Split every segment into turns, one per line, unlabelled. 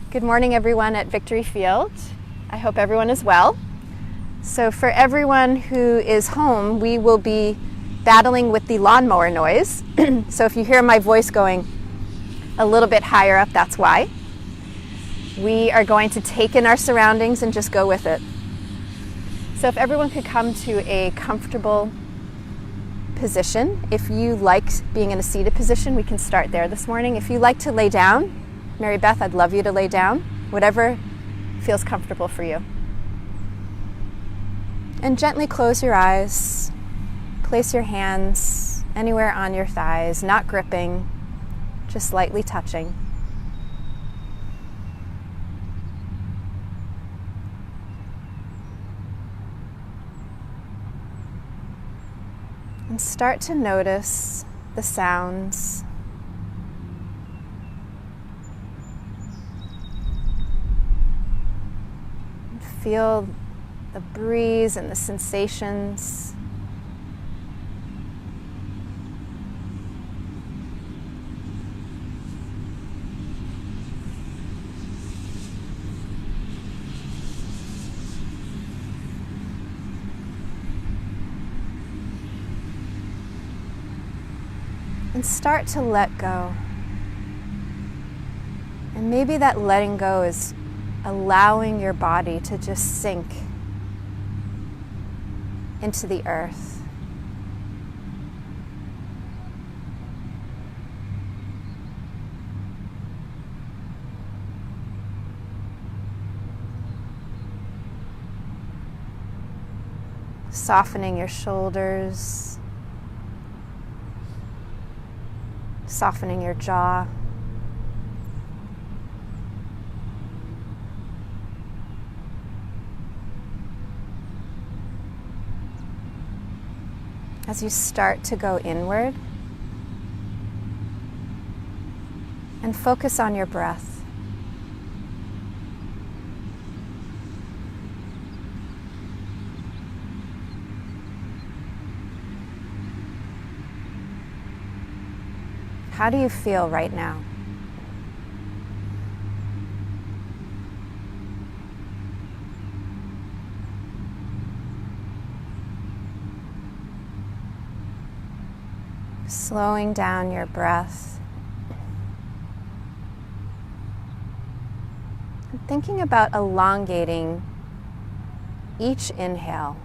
Good morning, everyone at Victory Field. I hope everyone is well. So for everyone who is home, we will be battling with the lawnmower noise. So if you hear my voice going a little bit higher up, that's why. We are going to take in our surroundings and just go with it. So if everyone could come to a comfortable position. If you like being in a seated position, we can start there this morning. If you like to lay down, Mary Beth, I'd love you to lay down, whatever feels comfortable for you. And gently close your eyes. Place your hands anywhere on your thighs, not gripping, just lightly touching. And start to notice the sounds. Feel the breeze and the sensations. And start to let go. And maybe that letting go is allowing your body to just sink into the earth. Softening your shoulders, softening your jaw. As you start to go inward and focus on your breath. How do you feel right now? Slowing down your breath. And thinking about elongating each inhale.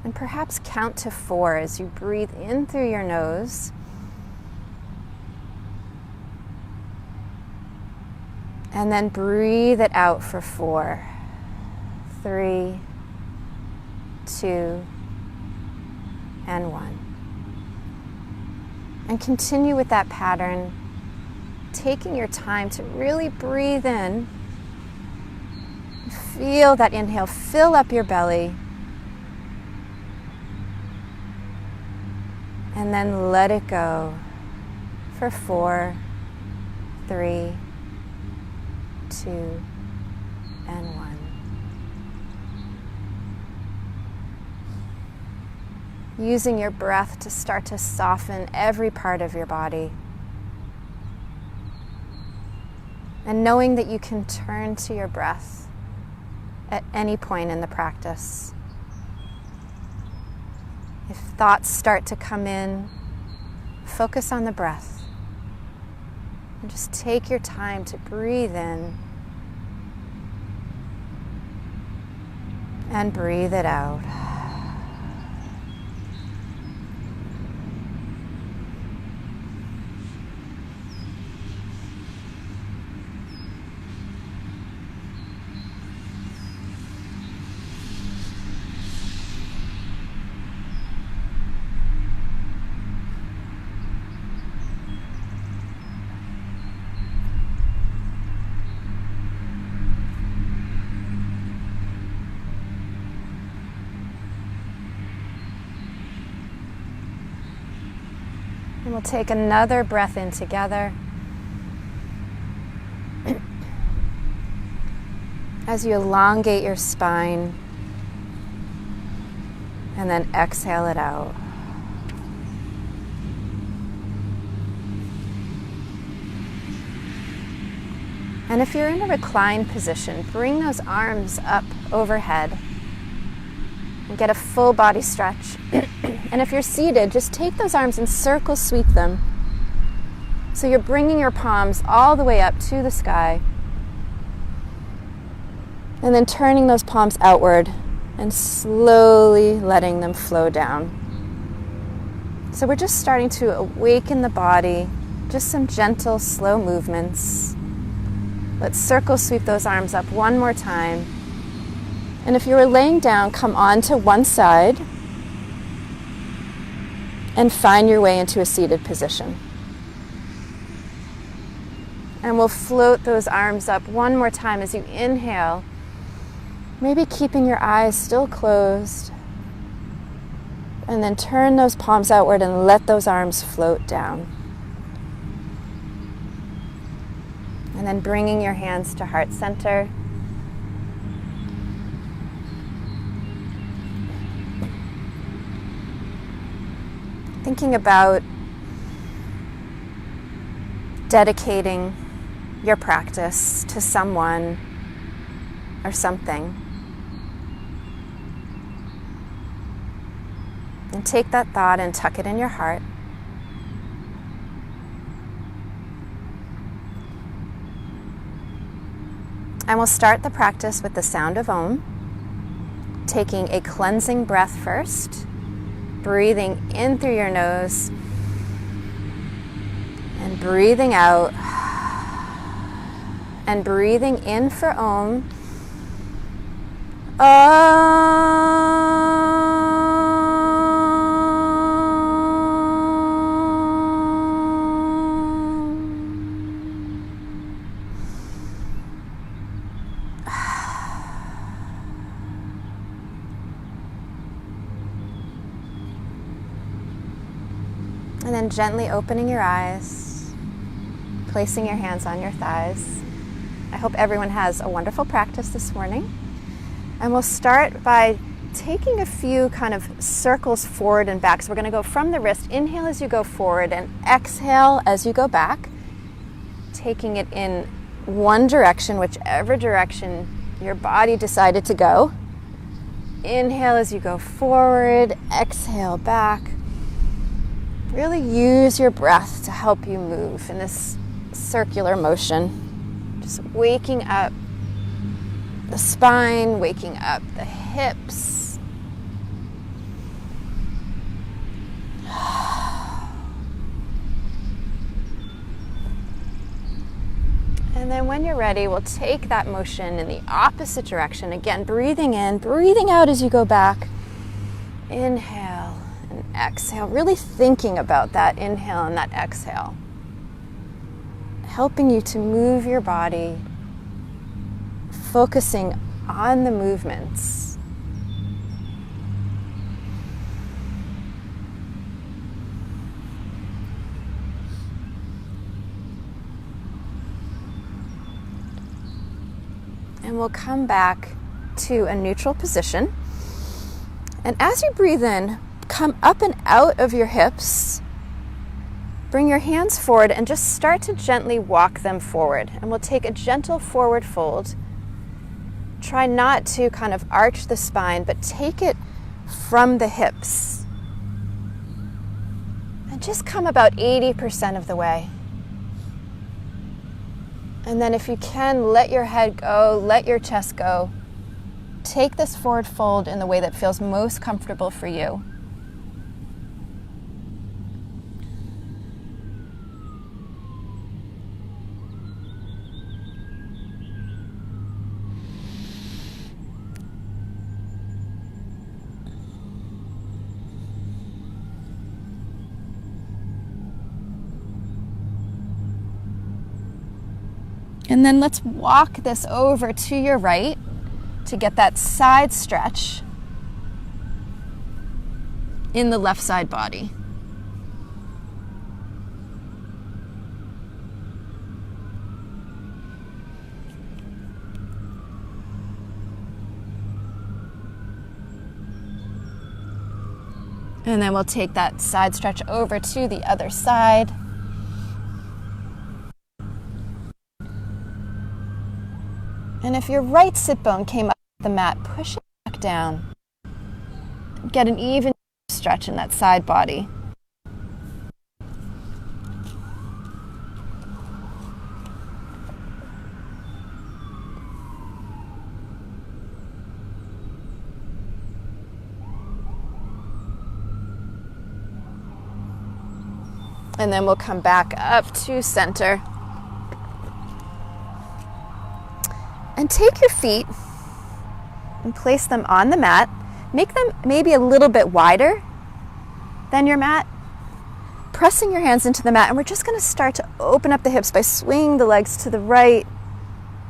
And perhaps count to 4 as you breathe in through your nose. And then breathe it out for 4, 3, 2, and 1. And continue with that pattern, taking your time to really breathe in. Feel that inhale fill up your belly. And then let it go for 4, 3, 2, and 1. Using your breath to start to soften every part of your body. And knowing that you can turn to your breath at any point in the practice. If thoughts start to come in, focus on the breath. And just take your time to breathe in and breathe it out. And we'll take another breath in together. As you elongate your spine, and then exhale it out. And if you're in a reclined position, bring those arms up overhead and get a full body stretch. And if you're seated, just take those arms and circle sweep them. So you're bringing your palms all the way up to the sky. And then turning those palms outward and slowly letting them flow down. So we're just starting to awaken the body, just some gentle, slow movements. Let's circle sweep those arms up one more time. And if you were laying down, come onto one side and find your way into a seated position. And we'll float those arms up one more time as you inhale, maybe keeping your eyes still closed. And then turn those palms outward and let those arms float down. And then bringing your hands to heart center. Thinking about dedicating your practice to someone or something. And take that thought and tuck it in your heart. And we'll start the practice with the sound of Om, taking a cleansing breath first, breathing in through your nose, and breathing out, and breathing in for Om. And then gently opening your eyes, placing your hands on your thighs. I hope everyone has a wonderful practice this morning. And we'll start by taking a few kind of circles forward and back. So we're going to go from the wrist. Inhale as you go forward and exhale as you go back. Taking it in one direction, whichever direction your body decided to go. Inhale as you go forward, exhale back. Really use your breath to help you move in this circular motion. Just waking up the spine, waking up the hips. And then when you're ready, we'll take that motion in the opposite direction. Again, breathing in, breathing out as you go back. Inhale. Exhale, really thinking about that inhale and that exhale, helping you to move your body, focusing on the movements. And we'll come back to a neutral position. And as you breathe in, come up and out of your hips. Bring your hands forward and just start to gently walk them forward. And we'll take a gentle forward fold. Try not to kind of arch the spine, but take it from the hips. And just come about 80% of the way. And then if you can, let your head go, let your chest go. Take this forward fold in the way that feels most comfortable for you. And then let's walk this over to your right to get that side stretch in the left side body. And then we'll take that side stretch over to the other side. And if your right sit bone came up the mat, push it back down. Get an even stretch in that side body. And then we'll come back up to center. And take your feet and place them on the mat. Make them maybe a little bit wider than your mat. Pressing your hands into the mat, and we're just going to start to open up the hips by swinging the legs to the right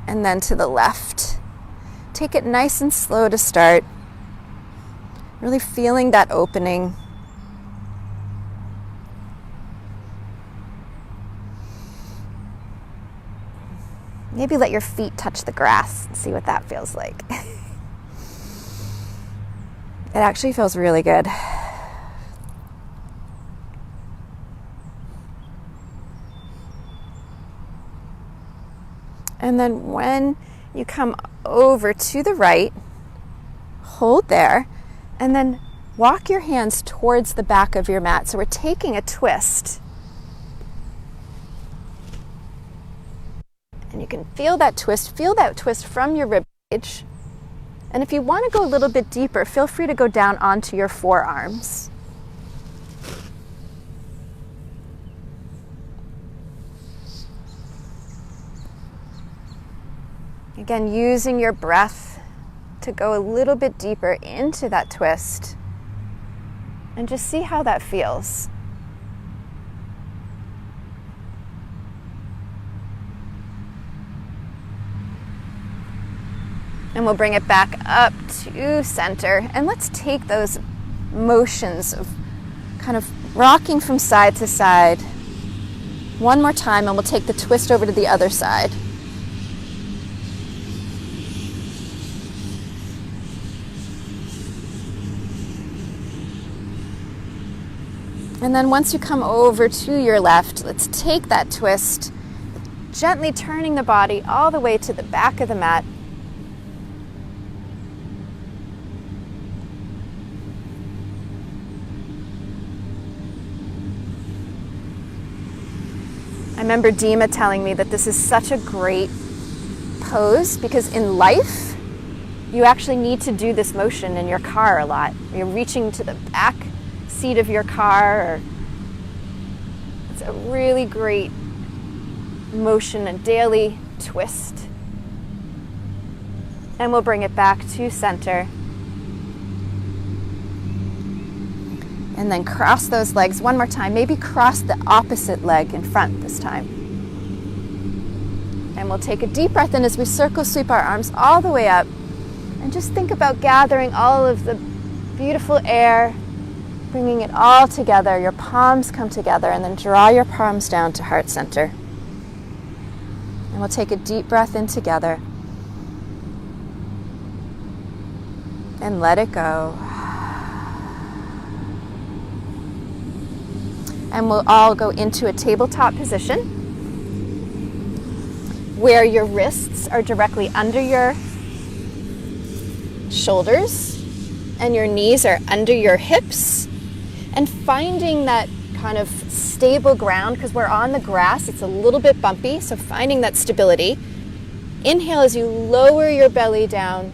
and then to the left. Take it nice and slow to start. Really feeling that opening. Maybe let your feet touch the grass and see what that feels like. It actually feels really good. And then when you come over to the right, hold there, and then walk your hands towards the back of your mat. So we're taking a twist. And you can feel that twist from your rib cage. And if you want to go a little bit deeper, feel free to go down onto your forearms. Again, using your breath to go a little bit deeper into that twist. And just see how that feels. And we'll bring it back up to center. And let's take those motions of kind of rocking from side to side one more time, and we'll take the twist over to the other side. And then once you come over to your left, let's take that twist, gently turning the body all the way to the back of the mat. I remember Dima telling me that this is such a great pose because in life, you actually need to do this motion in your car a lot. You're reaching to the back seat of your car. Or it's a really great motion, a daily twist. And we'll bring it back to center. And then cross those legs one more time. Maybe cross the opposite leg in front this time. And we'll take a deep breath in as we circle sweep our arms all the way up. And just think about gathering all of the beautiful air, bringing it all together. Your palms come together, and then draw your palms down to heart center. And we'll take a deep breath in together. And let it go. And we'll all go into a tabletop position where your wrists are directly under your shoulders and your knees are under your hips, and finding that kind of stable ground, because we're on the grass, it's a little bit bumpy, so finding that stability. Inhale as you lower your belly down,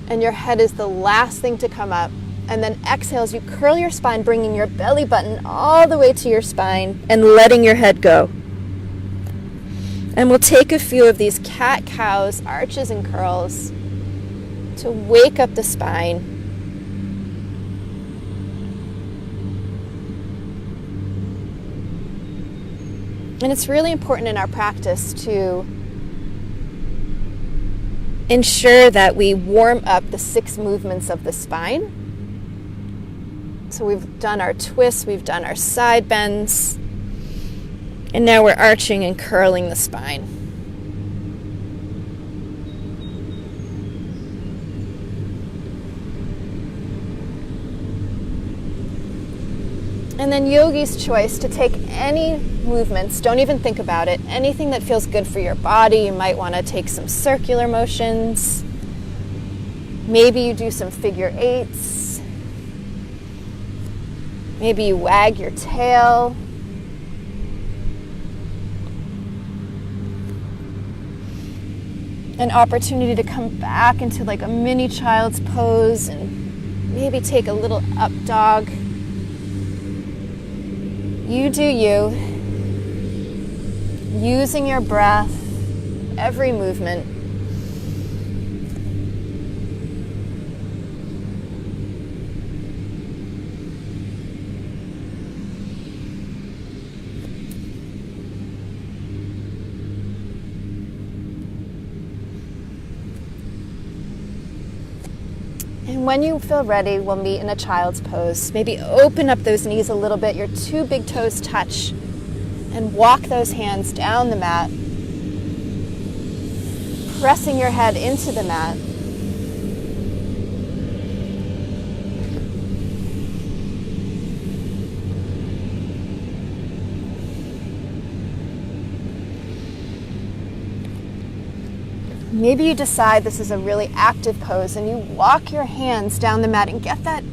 and your head is the last thing to come up. And then exhale as you curl your spine, bringing your belly button all the way to your spine and letting your head go. And we'll take a few of these cat-cows, arches and curls to wake up the spine. And it's really important in our practice to ensure that we warm up the 6 movements of the spine. So we've done our twists, we've done our side bends, and now we're arching and curling the spine. And then yogi's choice to take any movements, don't even think about it, anything that feels good for your body. You might want to take some circular motions. Maybe you do some figure eights. Maybe you wag your tail. An opportunity to come back into like a mini child's pose and maybe take a little up dog. You do you, using your breath, every movement. And when you feel ready, we'll meet in a child's pose. Maybe open up those knees a little bit, your two big toes touch, and walk those hands down the mat, pressing your head into the mat. Maybe you decide this is a really active pose and you walk your hands down the mat and get that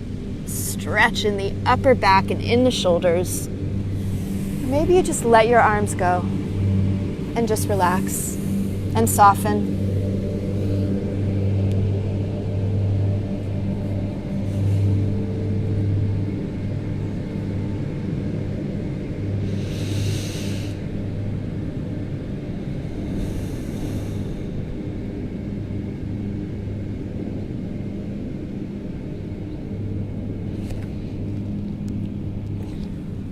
stretch in the upper back and in the shoulders. Maybe you just let your arms go and just relax and soften.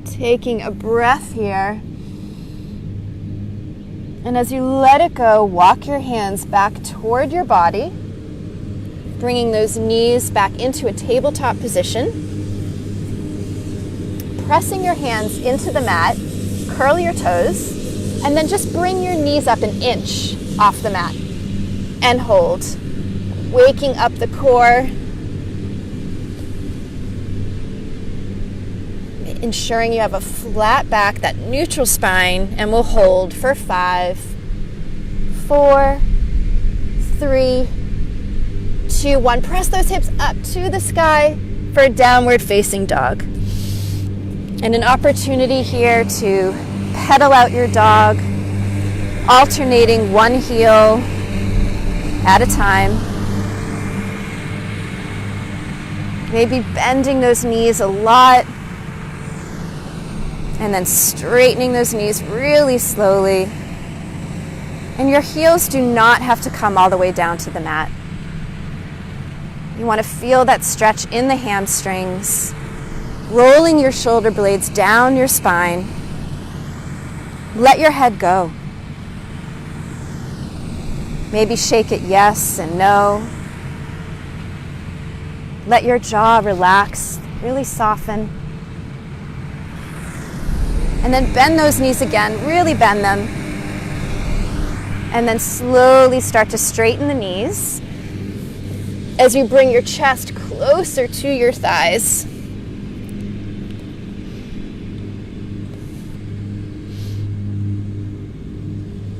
Taking a breath here. And as you let it go, walk your hands back toward your body, bringing those knees back into a tabletop position. Pressing your hands into the mat, curl your toes, and then just bring your knees up an inch off the mat and hold. Waking up the core. Ensuring you have a flat back, that neutral spine, and we'll hold for 5, 4, 3, 2, 1. Press those hips up to the sky for a downward facing dog. And an opportunity here to pedal out your dog, alternating one heel at a time. Maybe bending those knees a lot. And then straightening those knees really slowly. And your heels do not have to come all the way down to the mat. You want to feel that stretch in the hamstrings, rolling your shoulder blades down your spine. Let your head go. Maybe shake it yes and no. Let your jaw relax, really soften. And then bend those knees again, really bend them. And then slowly start to straighten the knees as you bring your chest closer to your thighs.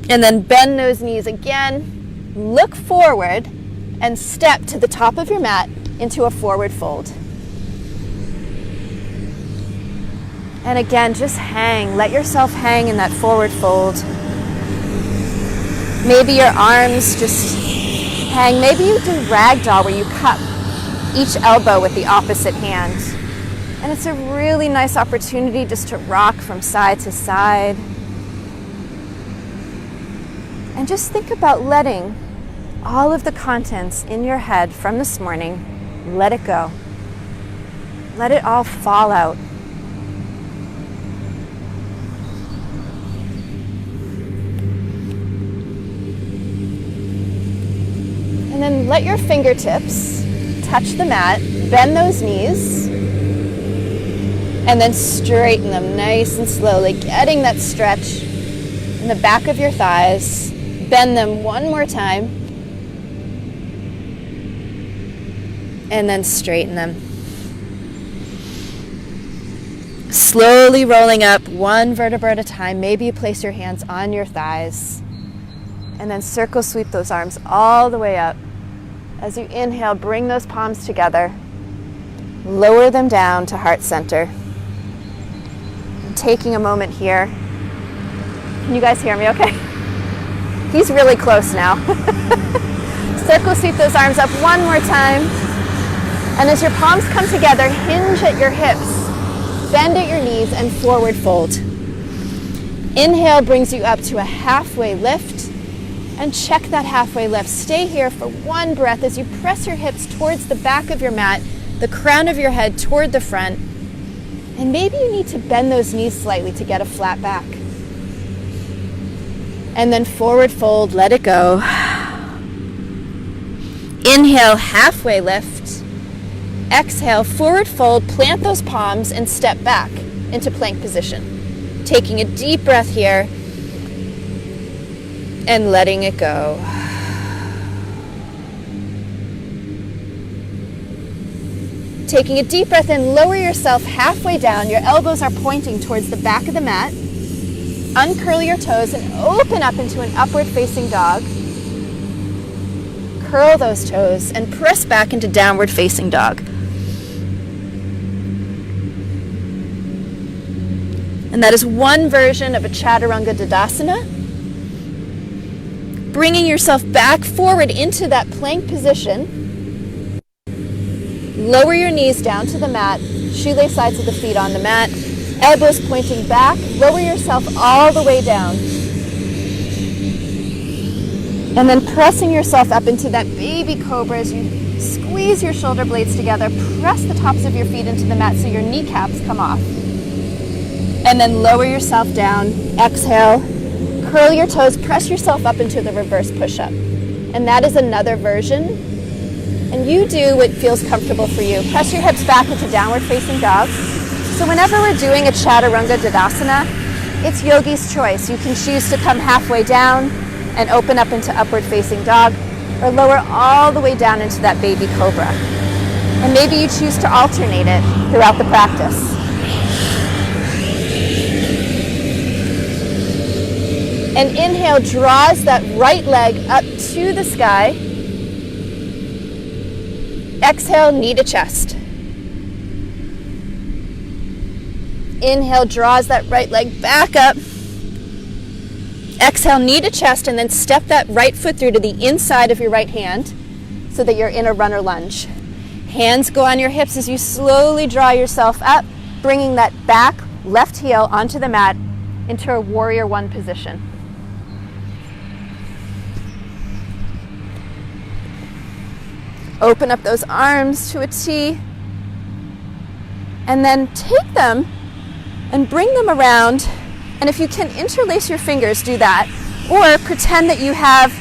And then bend those knees again, look forward, and step to the top of your mat into a forward fold. And again, just hang. Let yourself hang in that forward fold. Maybe your arms just hang. Maybe you do ragdoll where you cup each elbow with the opposite hand. And it's a really nice opportunity just to rock from side to side. And just think about letting all of the contents in your head from this morning, let it go. Let it all fall out. And then let your fingertips touch the mat, bend those knees, and then straighten them nice and slowly, getting that stretch in the back of your thighs. Bend them one more time, and then straighten them. slowly rolling up one vertebra at a time. Maybe you place your hands on your thighs. And then circle sweep those arms all the way up. As you inhale, bring those palms together. Lower them down to heart center. And taking a moment here. Can you guys hear me okay? He's really close now. Circle sweep those arms up one more time. And as your palms come together, hinge at your hips. Bend at your knees and forward fold. Inhale brings you up to a halfway lift. And check that halfway lift. Stay here for one breath as you press your hips towards the back of your mat, the crown of your head toward the front. And maybe you need to bend those knees slightly to get a flat back. And then forward fold, let it go. Inhale, halfway lift. Exhale, forward fold, plant those palms and step back into plank position. Taking a deep breath here and letting it go. Taking a deep breath in, lower yourself halfway down. Your elbows are pointing towards the back of the mat. Uncurl your toes and open up into an upward facing dog. Curl those toes and press back into downward facing dog. And that is one version of a Chaturanga Dandasana. Bringing yourself back forward into that plank position. Lower your knees down to the mat. Shoelace sides of the feet on the mat. Elbows pointing back. Lower yourself all the way down. And then pressing yourself up into that baby cobra as you squeeze your shoulder blades together. Press the tops of your feet into the mat so your kneecaps come off. And then lower yourself down. Exhale. Curl your toes. Press yourself up into the reverse push-up. And that is another version. And you do what feels comfortable for you. Press your hips back into downward facing dog. So whenever we're doing a Chaturanga Dandasana, it's yogi's choice. You can choose to come halfway down and open up into upward facing dog, or lower all the way down into that baby cobra. And maybe you choose to alternate it throughout the practice. And inhale draws that right leg up to the sky. Exhale, knee to chest. Inhale draws that right leg back up. Exhale, knee to chest, and then step that right foot through to the inside of your right hand so that you're in a runner lunge. Hands go on your hips as you slowly draw yourself up, bringing that back left heel onto the mat into a warrior one position. Open up those arms to a T, and then take them and bring them around. And if you can interlace your fingers, do that. Or pretend that you have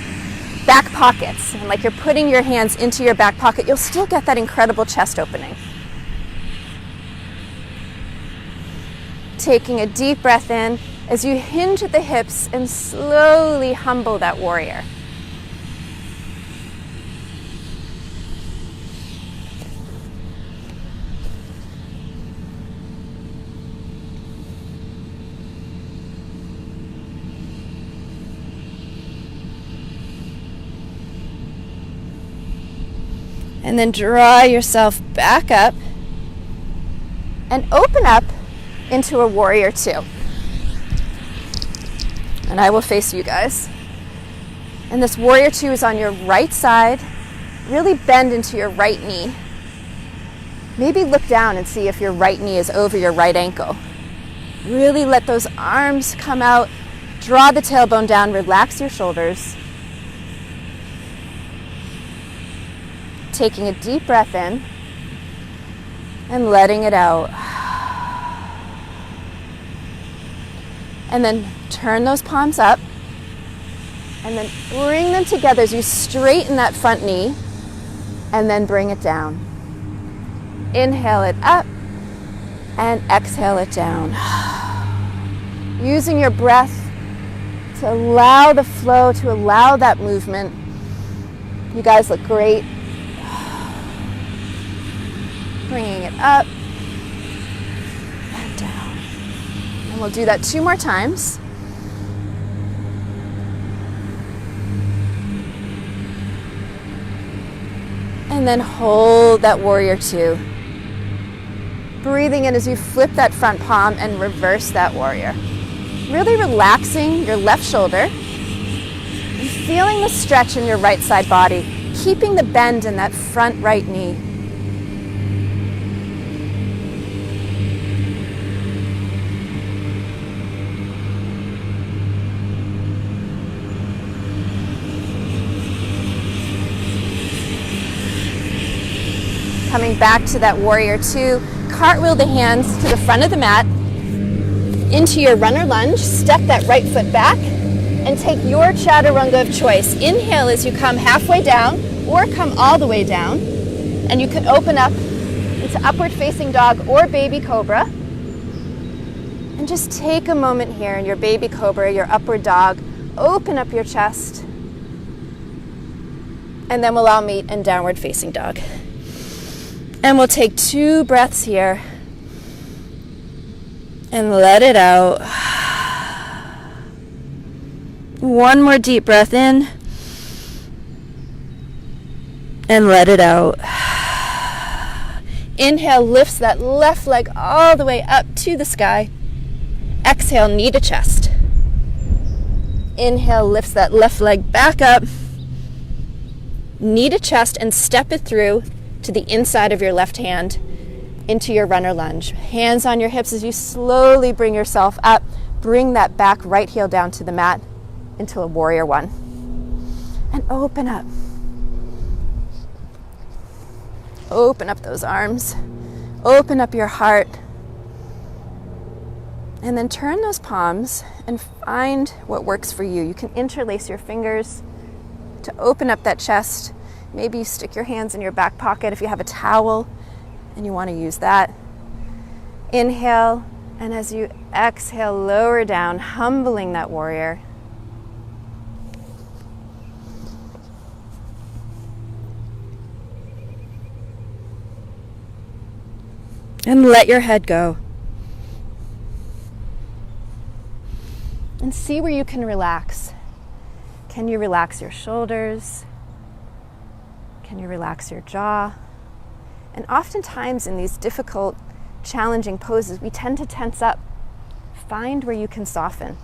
back pockets, and like you're putting your hands into your back pocket, you'll still get that incredible chest opening. Taking a deep breath in as you hinge at the hips and slowly humble that warrior. And then draw yourself back up and open up into a warrior two. And I will face you guys. And this warrior two is on your right side. Really bend into your right knee. Maybe look down and see if your right knee is over your right ankle. Really let those arms come out. Draw the tailbone down, relax your shoulders. Taking a deep breath in and letting it out. And then turn those palms up and then bring them together as you straighten that front knee and then bring it down. Inhale it up and exhale it down. Using your breath to allow the flow, to allow that movement. You guys look great. Bringing it up and down. we'll do that 2 more times. And then hold that warrior 2. Breathing in as you flip that front palm and reverse that warrior. Really relaxing your left shoulder and feeling the stretch in your right side body, keeping the bend in that front right knee. Coming back to that warrior 2, cartwheel the hands to the front of the mat, into your runner lunge, step that right foot back, and take your chaturanga of choice. Inhale as you come halfway down, or come all the way down, and you can open up into upward facing dog or baby cobra. And just take a moment here in your baby cobra, your upward dog, open up your chest, and then we'll all meet in downward facing dog. And we'll take 2 breaths here and let it out. 1 more deep breath in and let it out. Inhale, lifts that left leg all the way up to the sky. Exhale, knee to chest. Inhale, lifts that left leg back up, knee to chest, and step it through to the inside of your left hand into your runner lunge. Hands on your hips as you slowly bring yourself up. Bring that back right heel down to the mat into a warrior 1. And open up. Open up those arms. Open up your heart. And then turn those palms and find what works for you. You can interlace your fingers to open up that chest. Maybe you stick your hands in your back pocket if you have a towel and you want to use that. Inhale, and as you exhale, lower down, humbling that warrior. And let your head go. And see where you can relax. Can you relax your shoulders? Can you relax your jaw? And oftentimes in these difficult, challenging poses, we tend to tense up. Find where you can soften.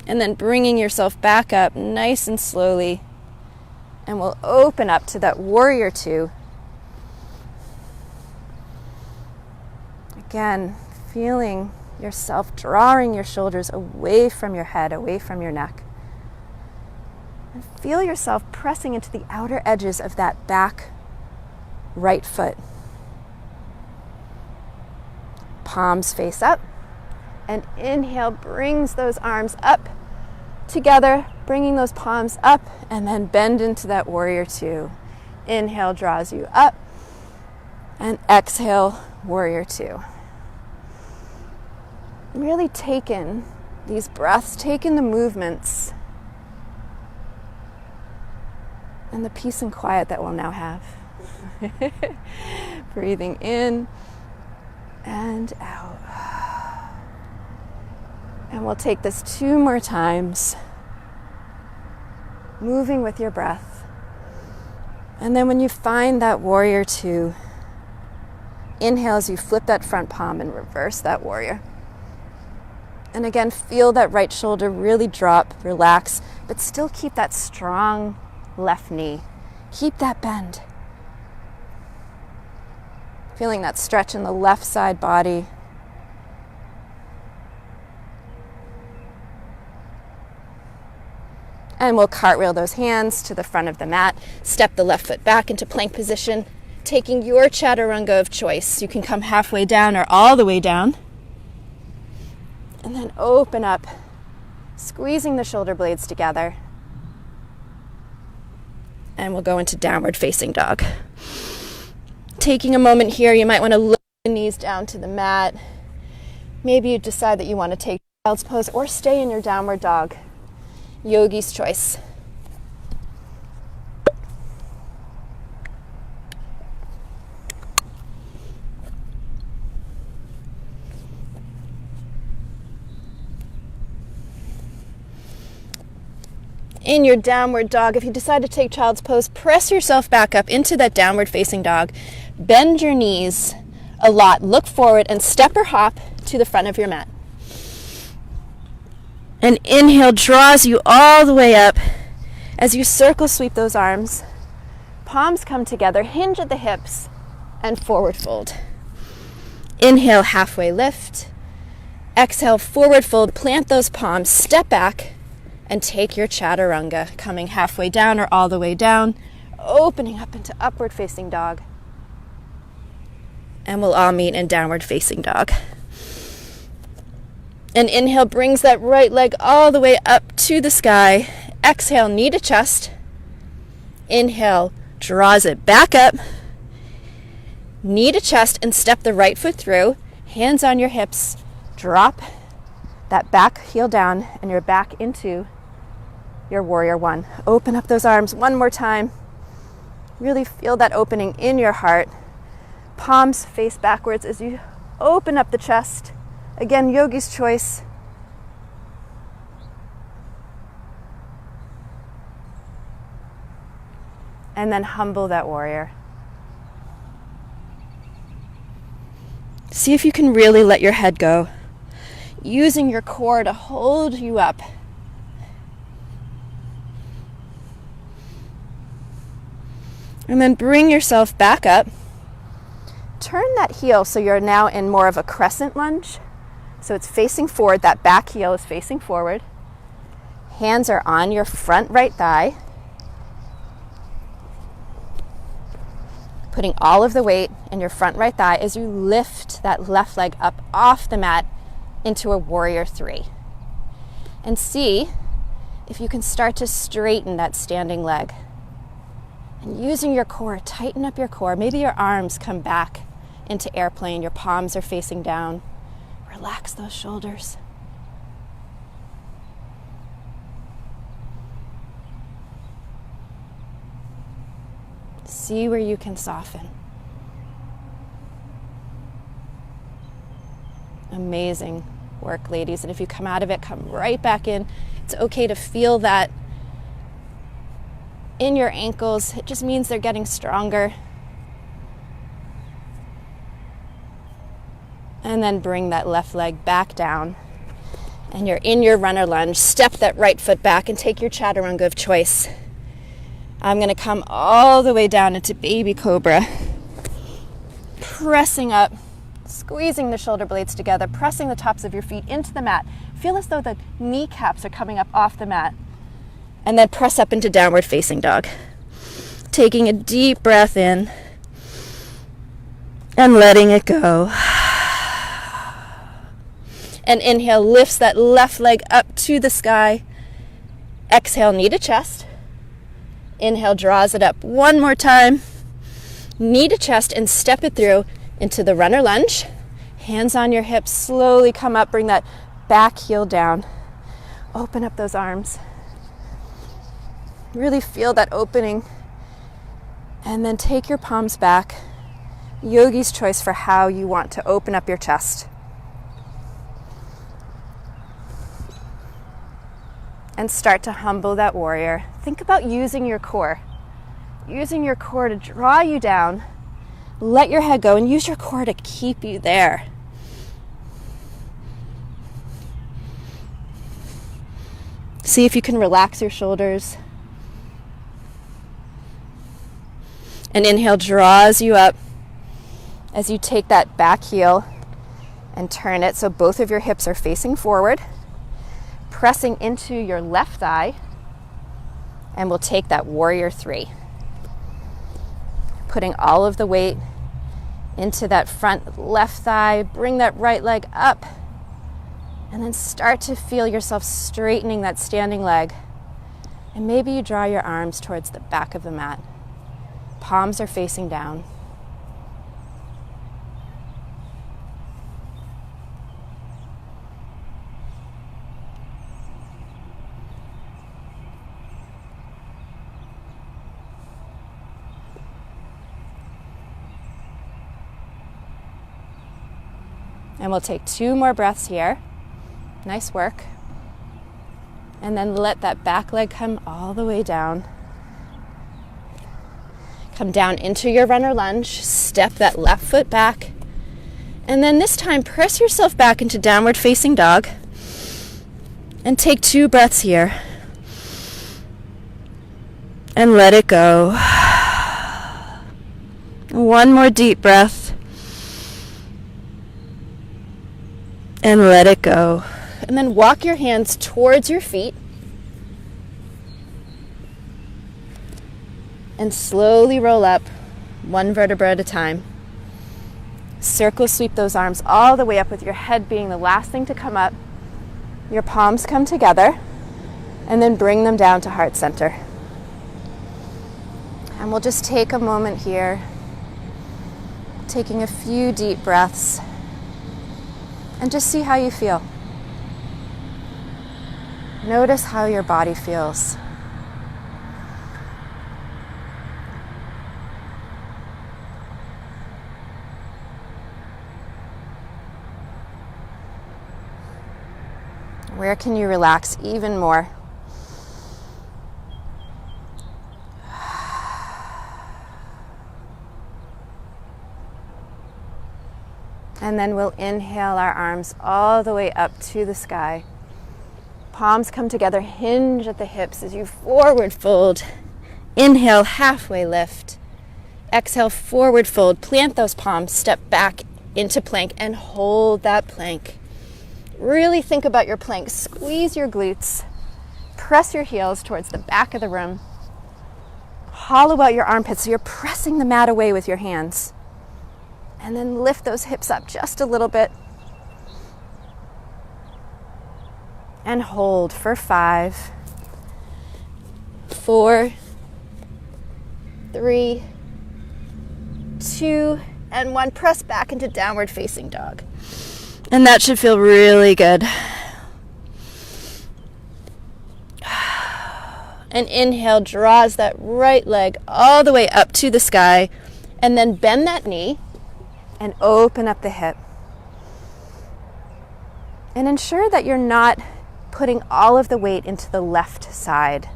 And then bringing yourself back up nice and slowly. And we'll open up to that warrior 2. Again, feeling yourself drawing your shoulders away from your head, away from your neck. And feel yourself pressing into the outer edges of that back right foot. Palms face up. And inhale brings those arms up together, bringing those palms up, and then bend into that warrior 2. Inhale draws you up, and exhale, warrior 2. Really take in these breaths, take in the movements, and the peace and quiet that we'll now have. Breathing in and out. And we'll take this 2 more times, moving with your breath. And then when you find that warrior 2, inhale as you flip that front palm and reverse that warrior. And again, feel that right shoulder really drop, relax, but still keep that strong left knee. Keep that bend. Feeling that stretch in the left side body. And we'll cartwheel those hands to the front of the mat. Step the left foot back into plank position, taking your chaturanga of choice. You can come halfway down or all the way down. And then open up, squeezing the shoulder blades together. And we'll go into downward facing dog. Taking a moment here, you might want to lower the knees down to the mat. Maybe you decide that you want to take child's pose or stay in your downward dog. Yogi's choice. in your downward dog. If you decide to take child's pose, press yourself back up into that downward facing dog. Bend your knees a lot. Look forward and step or hop to the front of your mat. And inhale draws you all the way up as you circle sweep those arms. Palms come together, hinge at the hips, and forward fold. Inhale, halfway lift. Exhale, forward fold. Plant those palms, step back, and take your chaturanga, coming halfway down or all the way down, opening up into upward facing dog. And we'll all meet in downward facing dog. And inhale brings that right leg all the way up to the sky. Exhale, knee to chest. Inhale, draws it back up. Knee to chest and step the right foot through. Hands on your hips. Drop that back heel down and you're back into your warrior one. Open up those arms one more time. Really feel that opening in your heart. Palms face backwards as you open up the chest. Again, yogi's choice. And then humble that warrior. See if you can really let your head go, using your core to hold you up. And then bring yourself back up. Turn that heel so you're now in more of a crescent lunge. So it's facing forward, that back heel is facing forward. Hands are on your front right thigh. Putting all of the weight in your front right thigh as you lift that left leg up off the mat into a warrior three. And see if you can start to straighten that standing leg. And using your core, tighten up your core. Maybe your arms come back into airplane. Your palms are facing down. Relax those shoulders. See where you can soften. Amazing work, ladies. And if you come out of it, come right back in. It's okay to feel that in your ankles. It just means they're getting stronger. And then bring that left leg back down. And you're in your runner lunge. Step that right foot back and take your chaturanga of choice. I'm going to come all the way down into baby cobra. Pressing up, squeezing the shoulder blades together, pressing the tops of your feet into the mat. Feel as though the kneecaps are coming up off the mat. And then press up into downward facing dog. Taking a deep breath in and letting it go. And inhale, lifts that left leg up to the sky. Exhale, knee to chest. Inhale, draws it up one more time. Knee to chest and step it through into the runner lunge. Hands on your hips, slowly come up, bring that back heel down. Open up those arms. Really feel that opening. And then take your palms back. Yogi's choice for how you want to open up your chest. And start to humble that warrior. Think about using your core. Using your core to draw you down. Let your head go and use your core to keep you there. See if you can relax your shoulders. And inhale draws you up as you take that back heel and turn it so both of your hips are facing forward. Pressing into your left thigh, and we'll take that warrior three. Putting all of the weight into that front left thigh, bring that right leg up, and then start to feel yourself straightening that standing leg. And maybe you draw your arms towards the back of the mat. Palms are facing down. And we'll take 2 more breaths here. Nice work. And then let that back leg come all the way down. Come down into your runner lunge. Step that left foot back. And then this time, press yourself back into downward facing dog. And take 2 breaths here. And let it go. One more deep breath. And let it go. And then walk your hands towards your feet. And slowly roll up 1 vertebra at a time. Circle sweep those arms all the way up with your head being the last thing to come up. Your palms come together. And then bring them down to heart center. And we'll just take a moment here, taking a few deep breaths, and just see how you feel. Notice how your body feels. Where can you relax even more? And then we'll inhale our arms all the way up to the sky. Palms come together, hinge at the hips as you forward fold. Inhale, halfway lift. Exhale, forward fold. Plant those palms, step back into plank and hold that plank. Really think about your plank. Squeeze your glutes. Press your heels towards the back of the room. Hollow out your armpits so you're pressing the mat away with your hands. And then lift those hips up just a little bit. And hold for 5, 4, 3, 2, and 1. Press back into downward facing dog. And that should feel really good. And inhale, draws that right leg all the way up to the sky. And then bend that knee. And open up the hip. And ensure that you're not putting all of the weight into the left side.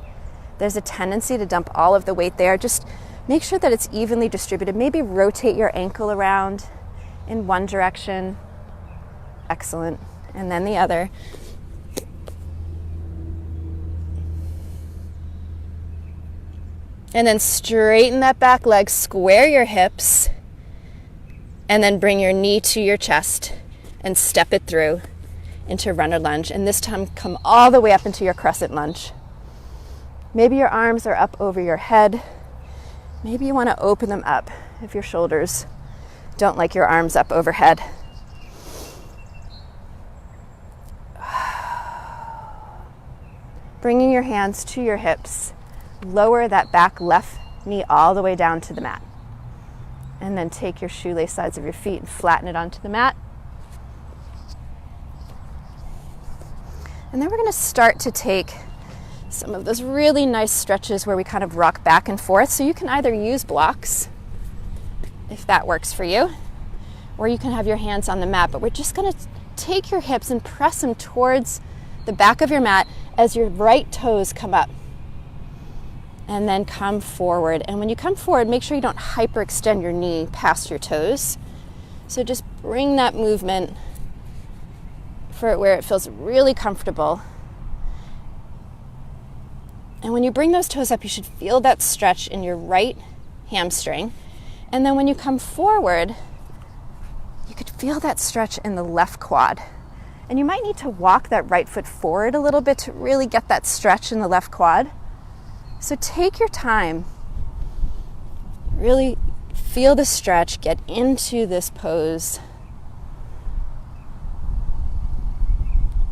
There's a tendency to dump all of the weight there. Just make sure that it's evenly distributed. Maybe rotate your ankle around in one direction. Excellent. And then the other. And then straighten that back leg, square your hips. And then bring your knee to your chest and step it through into runner lunge. And this time come all the way up into your crescent lunge. Maybe your arms are up over your head. Maybe you want to open them up if your shoulders don't like your arms up overhead. Bringing your hands to your hips. Lower that back left knee all the way down to the mat. And then take your shoelace sides of your feet and flatten it onto the mat. And then we're going to start to take some of those really nice stretches where we kind of rock back and forth. So you can either use blocks, if that works for you, or you can have your hands on the mat. But we're just going to take your hips and press them towards the back of your mat as your right toes come up. And then come forward. And when you come forward, make sure you don't hyperextend your knee past your toes. So just bring that movement for where it feels really comfortable. And when you bring those toes up, you should feel that stretch in your right hamstring. And then when you come forward, you could feel that stretch in the left quad. And you might need to walk that right foot forward a little bit to really get that stretch in the left quad. So take your time, really feel the stretch, get into this pose.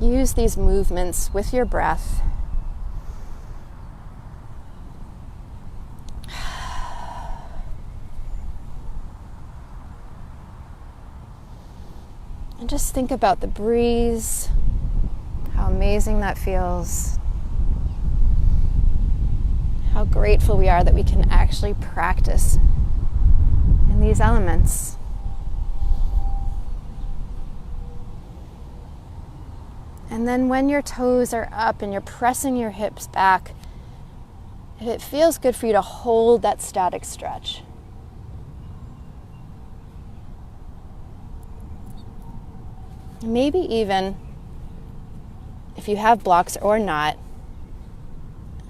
Use these movements with your breath. And just think about the breeze, how amazing that feels. How grateful we are that we can actually practice in these elements. And And then when your toes are up and you're pressing your hips back, if it feels good for you to hold that static stretch. Maybe even, if you have blocks or not,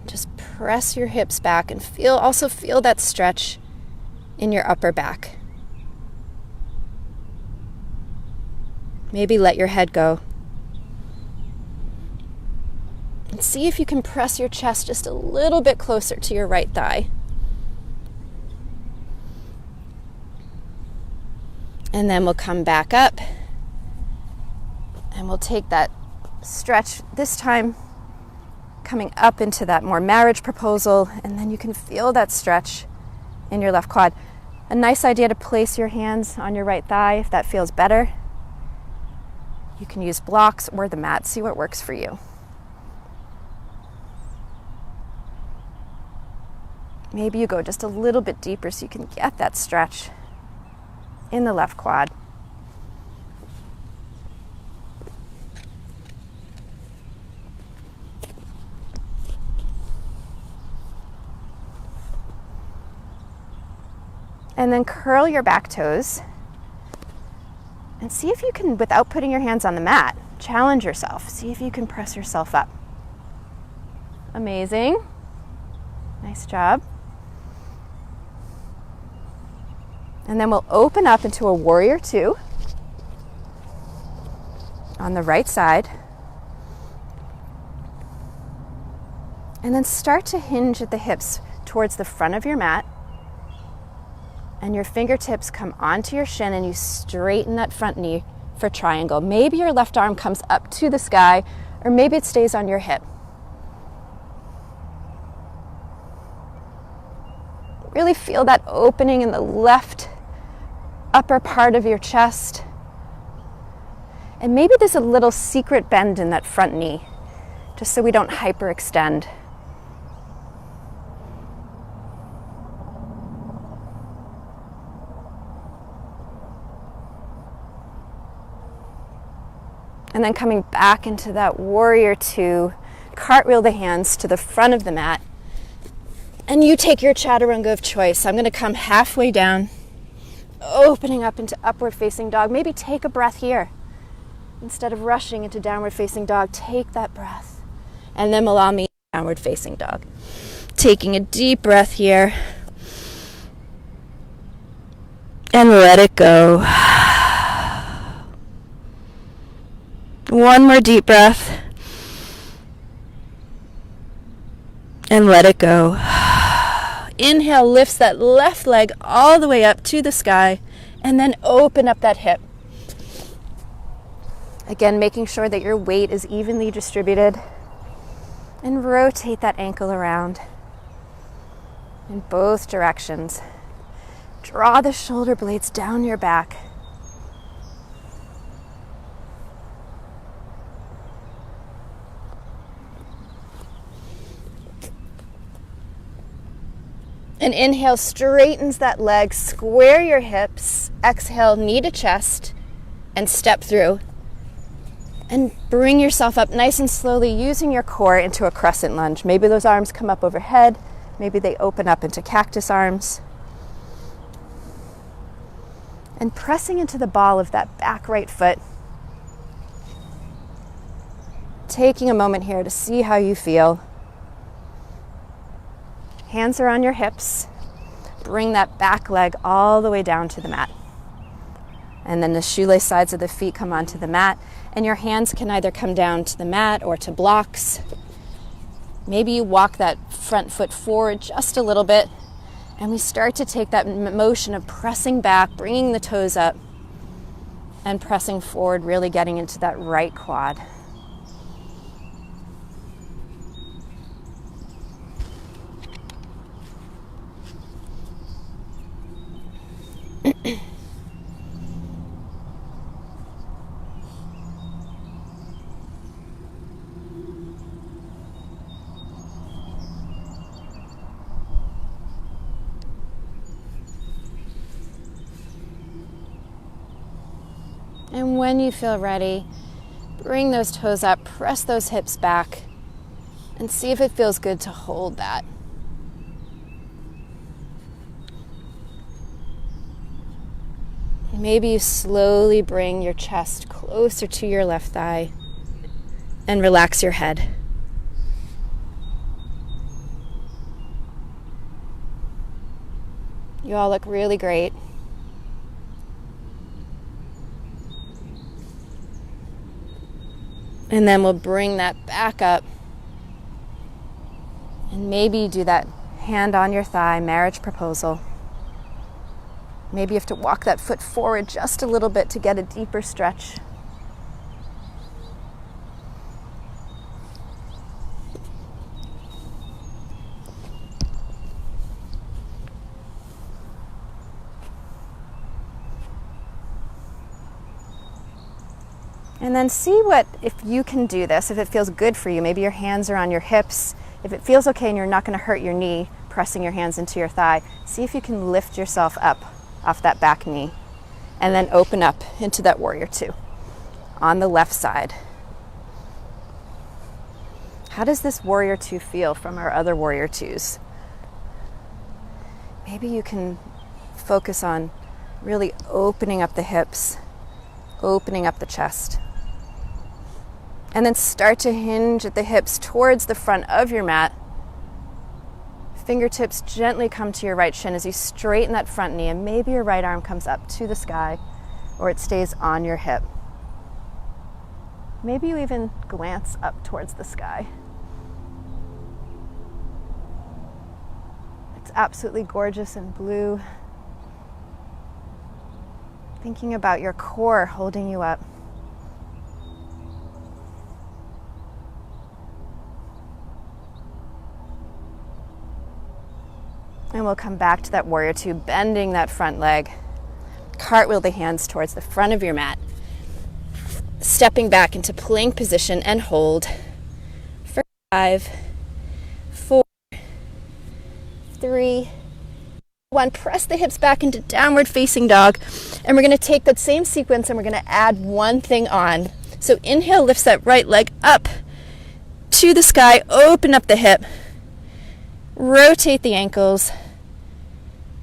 just press your hips back and also feel that stretch in your upper back. Maybe let your head go. And see if you can press your chest just a little bit closer to your right thigh. And then we'll come back up and we'll take that stretch, this time coming up into that more marriage proposal, and then you can feel that stretch in your left quad. A nice idea to place your hands on your right thigh if that feels better. You can use blocks or the mat, see what works for you. Maybe you go just a little bit deeper so you can get that stretch in the left quad. And then curl your back toes and see if you can, without putting your hands on the mat, challenge yourself. See if you can press yourself up. Amazing. Nice job. And then we'll open up into a warrior two on the right side. And then start to hinge at the hips towards the front of your mat. And your fingertips come onto your shin and you straighten that front knee for triangle. Maybe your left arm comes up to the sky, or maybe it stays on your hip. Really feel that opening in the left upper part of your chest. And maybe there's a little secret bend in that front knee, just so we don't hyperextend. And then coming back into that warrior two, cartwheel the hands to the front of the mat. And you take your chaturanga of choice. I'm going to come halfway down, opening up into upward facing dog. Maybe take a breath here. Instead of rushing into downward facing dog, take that breath. And then allow me downward facing dog. Taking a deep breath here. And let it go. One more deep breath. And let it go. Inhale, lifts that left leg all the way up to the sky, and then open up that hip. Again, making sure that your weight is evenly distributed, and rotate that ankle around in both directions. Draw the shoulder blades down your back. And inhale, straightens that leg, square your hips. Exhale, knee to chest, and step through. And bring yourself up nice and slowly, using your core into a crescent lunge. Maybe those arms come up overhead. Maybe they open up into cactus arms. And pressing into the ball of that back right foot. Taking a moment here to see how you feel. Hands are on your hips. Bring that back leg all the way down to the mat. And then the shoelace sides of the feet come onto the mat. And your hands can either come down to the mat or to blocks. Maybe you walk that front foot forward just a little bit. And we start to take that motion of pressing back, bringing the toes up, and pressing forward, really getting into that right quad. And when you feel ready, Bring those toes up, press those hips back, and see if it feels good to hold that. Maybe you slowly bring your chest closer to your left thigh and relax your head. You all look really great. And then we'll bring that back up. And maybe you do that hand on your thigh, marriage proposal. Maybe you have to walk that foot forward just a little bit to get a deeper stretch. And then see if you can do this, if it feels good for you. Maybe your hands are on your hips. If it feels okay and you're not going to hurt your knee, pressing your hands into your thigh, see if you can lift yourself up off that back knee and then open up into that warrior two on the left side. How does this warrior two feel from our other warrior twos? Maybe you can focus on really opening up the hips, opening up the chest. And then start to hinge at the hips towards the front of your mat. Fingertips gently come to your right shin as you straighten that front knee, and maybe your right arm comes up to the sky or it stays on your hip. Maybe you even glance up towards the sky. It's absolutely gorgeous and blue. Thinking about your core holding you up. And we'll come back to that warrior two, bending that front leg. Cartwheel the hands towards the front of your mat. Stepping back into plank position and hold for 5, 4, 3, 1. Press the hips back into downward facing dog. And we're going to take that same sequence and we're going to add one thing on. So inhale lifts that right leg up to the sky. Open up the hip. Rotate the ankles,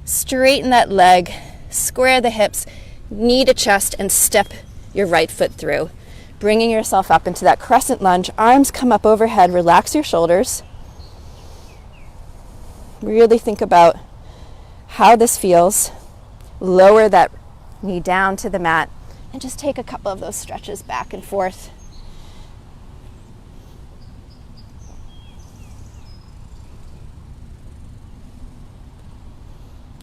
straighten that leg, square the hips, knee to chest, and step your right foot through. Bringing yourself up into that crescent lunge. Arms come up overhead, relax your shoulders. Really think about how this feels. Lower that knee down to the mat and just take a couple of those stretches back and forth.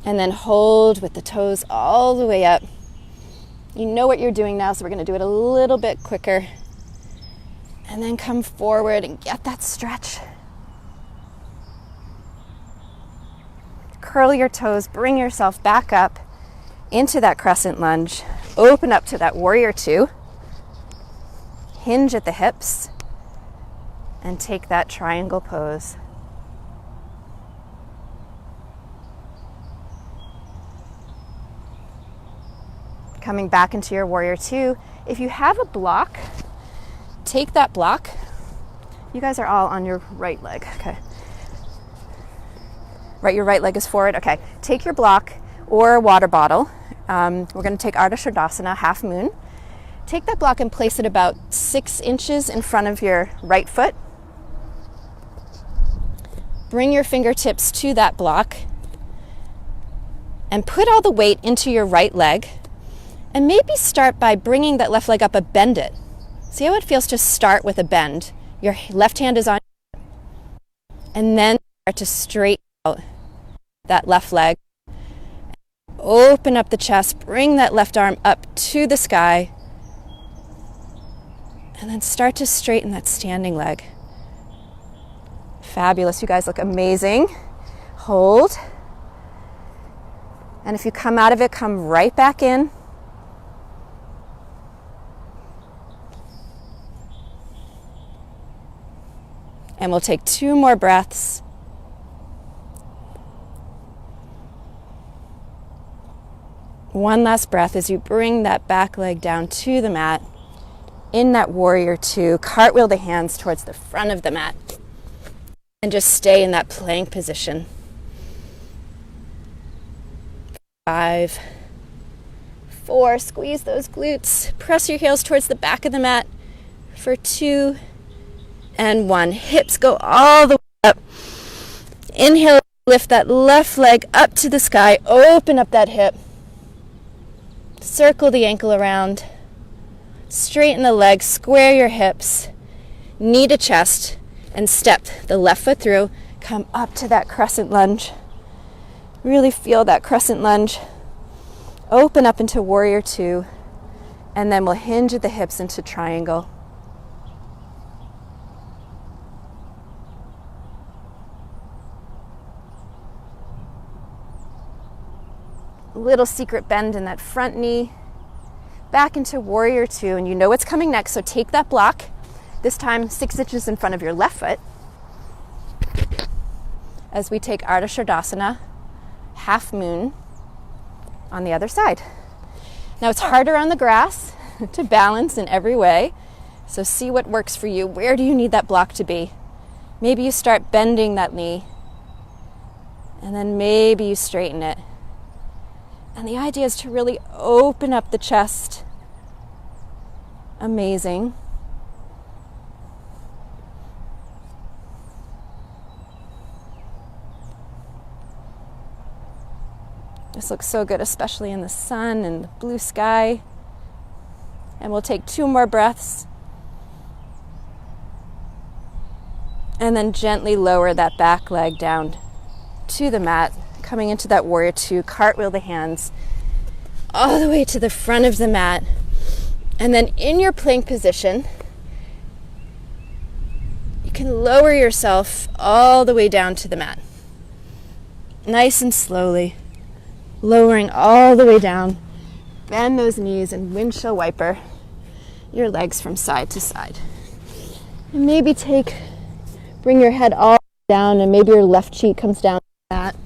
And then hold with the toes all the way up. You know what you're doing now, so we're going to do it a little bit quicker. And then come forward and get that stretch. Curl your toes, bring yourself back up into that crescent lunge. Open up to that warrior two. Hinge at the hips. And take that triangle pose. Coming back into your warrior two. If you have a block, take that block. You guys are all on your right leg. Okay. Right, your right leg is forward. Okay. Take your block or a water bottle. We're going to take Ardha Shavasana, half moon. Take that block and place it about 6 inches in front of your right foot. Bring your fingertips to that block and put all the weight into your right leg. And maybe start by bringing that left leg up and bend it. See how it feels to start with a bend. Your left hand is on your hip. And then start to straighten out that left leg. Open up the chest. Bring that left arm up to the sky. And then start to straighten that standing leg. Fabulous. You guys look amazing. Hold. And if you come out of it, come right back in. And we'll take 2 more breaths. One last breath as you bring that back leg down to the mat. in that warrior two, cartwheel the hands towards the front of the mat and just stay in that plank position. 5, 4, squeeze those glutes, press your heels towards the back of the mat for 2 and 1. Hips go all the way up. Inhale, lift that left leg up to the sky, open up that hip, circle the ankle around, straighten the legs, square your hips, knee to chest, and step the left foot through, come up to that crescent lunge. Really feel that crescent lunge. Open up into warrior two, and then we'll hinge at the hips into triangle. Little secret bend in that front knee. Back into warrior two, and you know what's coming next, so take that block, this time 6 inches in front of your left foot, as we take Ardha Shavasana, half moon, on the other side. Now it's harder on the grass to balance in every way, so see what works for you. Where do you need that block to be? Maybe you start bending that knee, and then maybe you straighten it. And the idea is to really open up the chest. Amazing. This looks so good, especially in the sun and the blue sky. And we'll take 2 more breaths. And then gently lower that back leg down to the mat. Coming into that warrior two, cartwheel the hands all the way to the front of the mat. And then in your plank position, you can lower yourself all the way down to the mat. Nice and slowly, lowering all the way down. Bend those knees and windshield wiper your legs from side to side. And maybe bring your head all down, and maybe your left cheek comes down to the mat.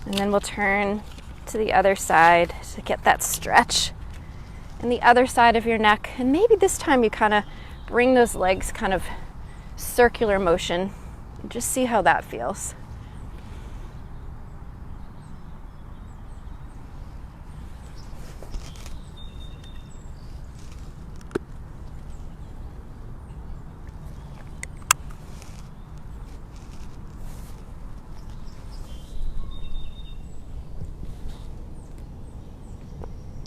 And then we'll turn to the other side to get that stretch in the other side of your neck. And maybe this time you kind of bring those legs kind of circular motion. And just see how that feels.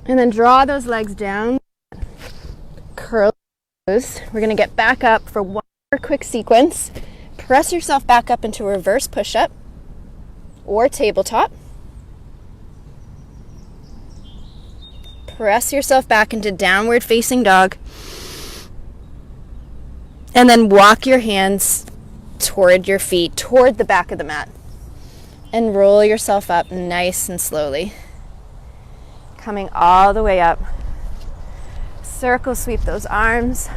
And then draw those legs down, curl those. We're going to get back up for one more quick sequence. Press yourself back up into a reverse push-up or tabletop. Press yourself back into downward facing dog. And then walk your hands toward your feet, toward the back of the mat. And roll yourself up nice and slowly. Coming all the way up. Circle sweep those arms,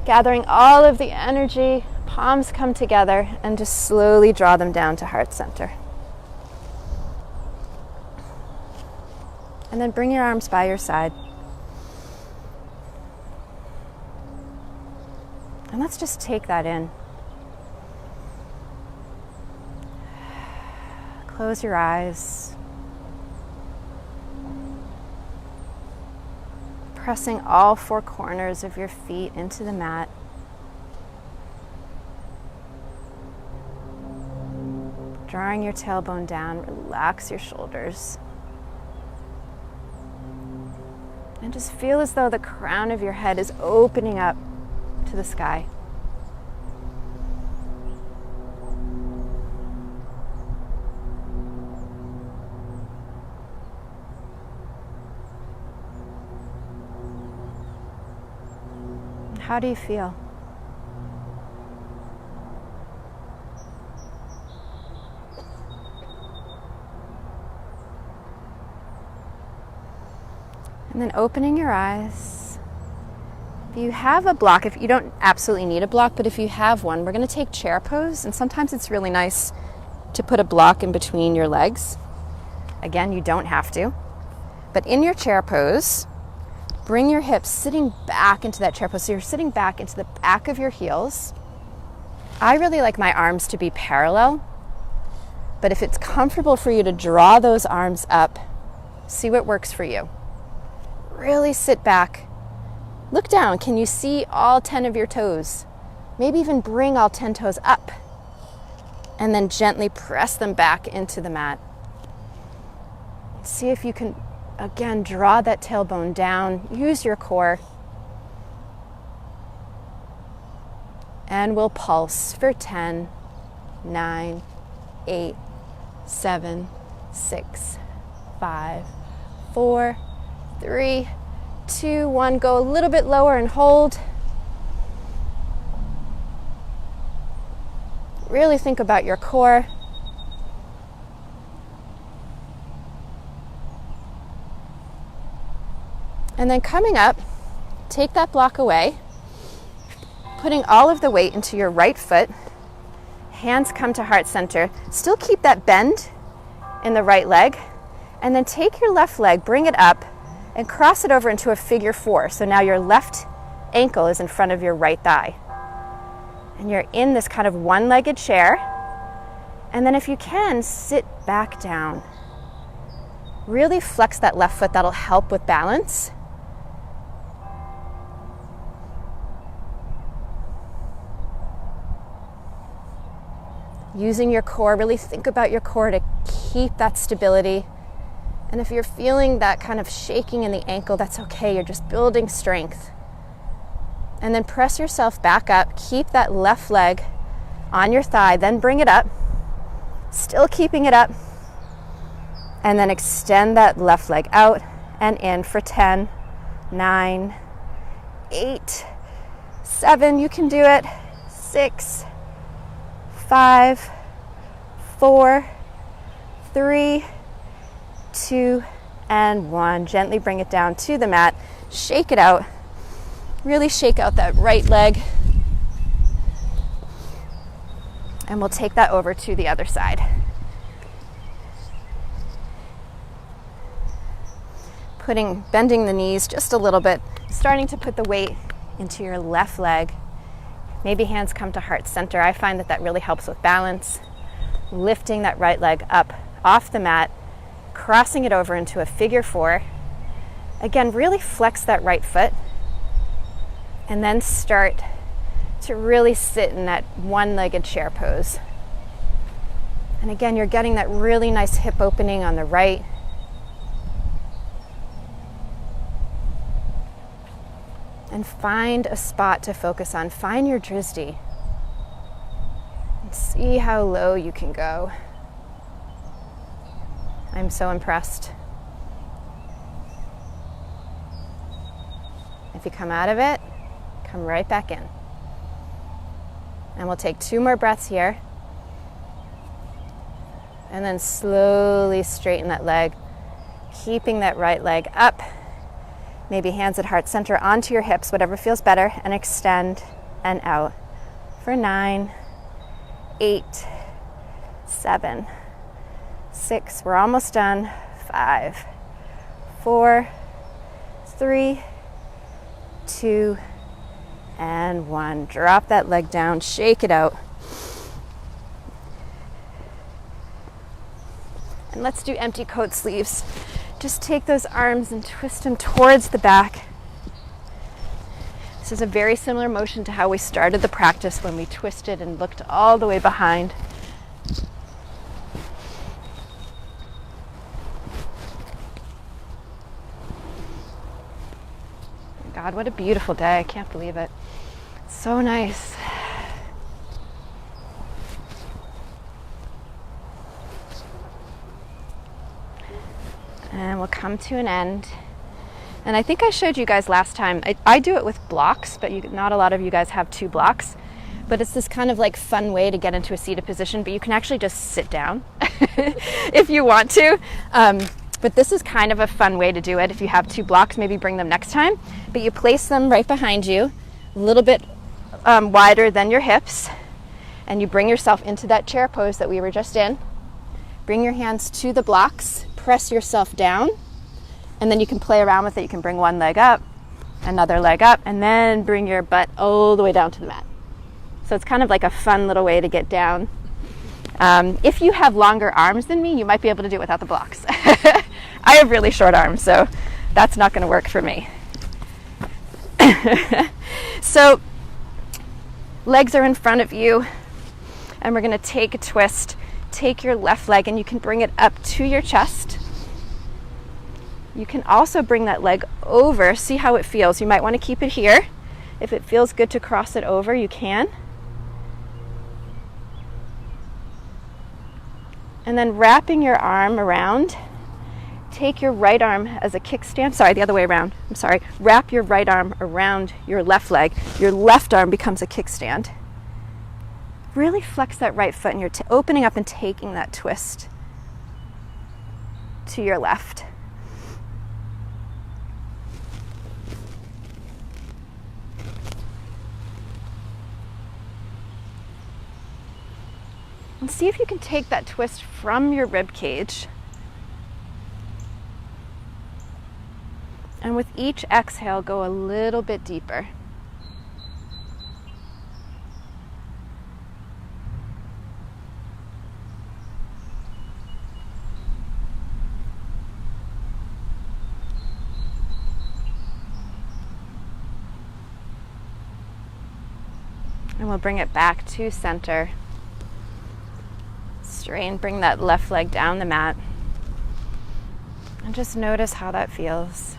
gathering all of the energy, palms come together, and just slowly draw them down to heart center. And then bring your arms by your side. And let's just take that in. Close your eyes. Pressing all 4 corners of your feet into the mat. Drawing your tailbone down, relax your shoulders. And just feel as though the crown of your head is opening up to the sky. How do you feel? And then opening your eyes. If you have a block, if you don't absolutely need a block, but if you have one, we're going to take chair pose. And sometimes it's really nice to put a block in between your legs. Again, you don't have to. But in your chair pose, bring your hips sitting back into that chair pose. So you're sitting back into the back of your heels. I really like my arms to be parallel. But if it's comfortable for you to draw those arms up, see what works for you. Really sit back. Look down. Can you see all 10 of your toes? Maybe even bring all 10 toes up. And then gently press them back into the mat. See if you can, again, draw that tailbone down. Use your core. And we'll pulse for 10, 9, 8, 7, 6, 5, 4, 3, 2, 1. Go a little bit lower and hold. Really think about your core. And then coming up, take that block away, putting all of the weight into your right foot. Hands come to heart center. Still keep that bend in the right leg. And then take your left leg, bring it up, and cross it over into a figure 4. So now your left ankle is in front of your right thigh. And you're in this kind of one-legged chair. And then if you can, sit back down. Really flex that left foot. That'll help with balance. Using your core, really think about your core to keep that stability. And if you're feeling that kind of shaking in the ankle, that's okay. You're just building strength. And then press yourself back up. Keep that left leg on your thigh, then bring it up. Still keeping it up. And then extend that left leg out and in for 10, 9, 8, 7, you can do it, 6, 5, 4, 3, 2, and 1. Gently bring it down to the mat. Shake it out. Really shake out that right leg. And we'll take that over to the other side. Bending the knees just a little bit, starting to put the weight into your left leg. Maybe hands come to heart center. I find that really helps with balance. Lifting that right leg up off the mat, crossing it over into a figure 4. Again, really flex that right foot. And then start to really sit in that one-legged chair pose. And again, you're getting that really nice hip opening on the right. And find a spot to focus on. Find your dristy. And see how low you can go. I'm so impressed. If you come out of it, come right back in. And we'll take 2 more breaths here. And then slowly straighten that leg, keeping that right leg up. Maybe hands at heart center onto your hips, whatever feels better, and extend and out for 9, 8, 7, 6, we're almost done, 5, 4, 3, 2, and 1. Drop that leg down, shake it out. And let's do empty coat sleeves. Just take those arms and twist them towards the back. This is a very similar motion to how we started the practice when we twisted and looked all the way behind. God, what a beautiful day. I can't believe it. So nice. And we'll come to an end. And I think I showed you guys last time. I do it with blocks, but not a lot of you guys have 2 blocks. But it's this kind of like fun way to get into a seated position, but you can actually just sit down if you want to. But this is kind of a fun way to do it. If you have 2 blocks, maybe bring them next time. But you place them right behind you, a little bit wider than your hips, and you bring yourself into that chair pose that we were just in. Bring your hands to the blocks, press yourself down, and then you can play around with it. You can bring one leg up, another leg up, and then bring your butt all the way down to the mat. So it's kind of like a fun little way to get down. If you have longer arms than me, you might be able to do it without the blocks. I have really short arms, so that's not going to work for me. So legs are in front of you, and we're going to take a twist. Take your left leg, and you can bring it up to your chest. You can also bring that leg over. See how it feels. You might want to keep it here. If it feels good to cross it over, you can. And then wrapping your arm around, take your right arm as a kickstand. Sorry, the other way around. I'm sorry. Wrap your right arm around your left leg. Your left arm becomes a kickstand. Really flex that right foot, and you're opening up and taking that twist to your left. And see if you can take that twist from your rib cage. And with each exhale, go a little bit deeper. And we'll bring it back to center. Straighten, bring that left leg down the mat. And just notice how that feels.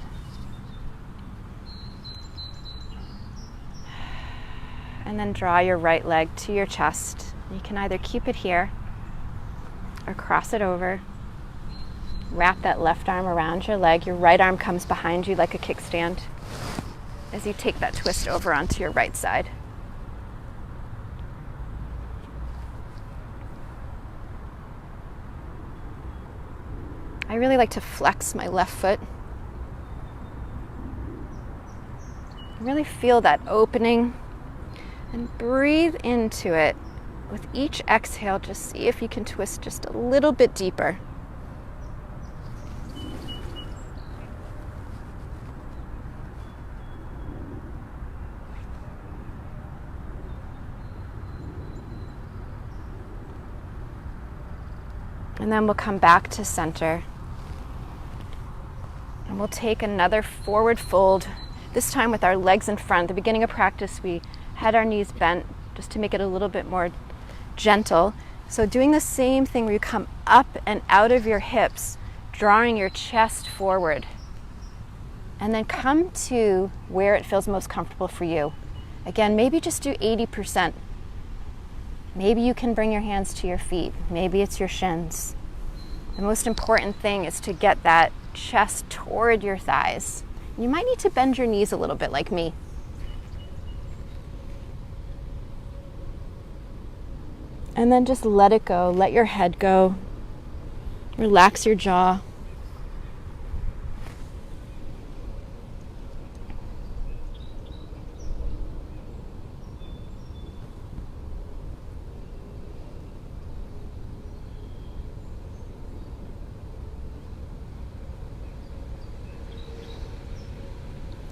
And then draw your right leg to your chest. You can either keep it here or cross it over. Wrap that left arm around your leg. Your right arm comes behind you like a kickstand as you take that twist over onto your right side. I really like to flex my left foot. Really feel that opening and breathe into it. With each exhale, just see if you can twist just a little bit deeper. And then we'll come back to center. And we'll take another forward fold, this time with our legs in front. At the beginning of practice, we had our knees bent just to make it a little bit more gentle. So doing the same thing where you come up and out of your hips, drawing your chest forward. And then come to where it feels most comfortable for you. Again, maybe just do 80%. Maybe you can bring your hands to your feet. Maybe it's your shins. The most important thing is to get that chest toward your thighs. You might need to bend your knees a little bit like me. And then just let it go. Let your head go. Relax your jaw.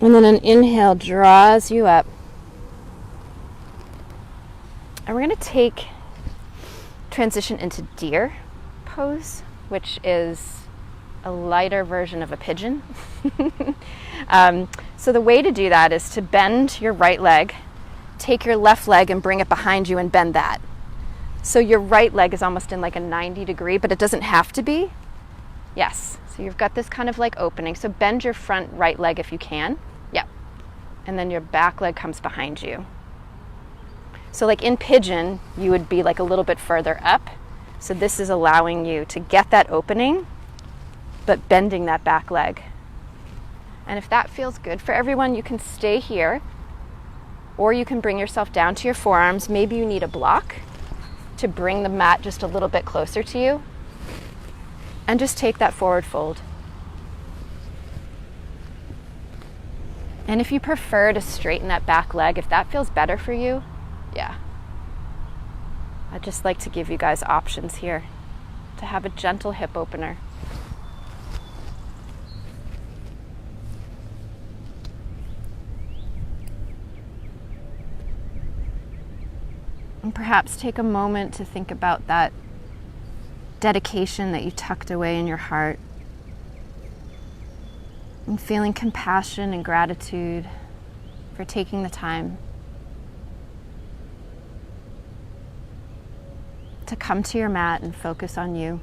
And then an inhale draws you up. And we're going to transition into deer pose, which is a lighter version of a pigeon. So the way to do that is to bend your right leg, take your left leg and bring it behind you and bend that. So your right leg is almost in like a 90 degree, but it doesn't have to be. Yes, so you've got this kind of like opening. So bend your front right leg if you can. Yep. And then your back leg comes behind you. So like in pigeon, you would be like a little bit further up. So this is allowing you to get that opening, but bending that back leg. And if that feels good for everyone, you can stay here, or you can bring yourself down to your forearms. Maybe you need a block to bring the mat just a little bit closer to you. And just take that forward fold. And if you prefer to straighten that back leg, if that feels better for you, yeah. I'd just like to give you guys options here to have a gentle hip opener. And perhaps take a moment to think about that dedication that you tucked away in your heart, and feeling compassion and gratitude for taking the time to come to your mat and focus on you.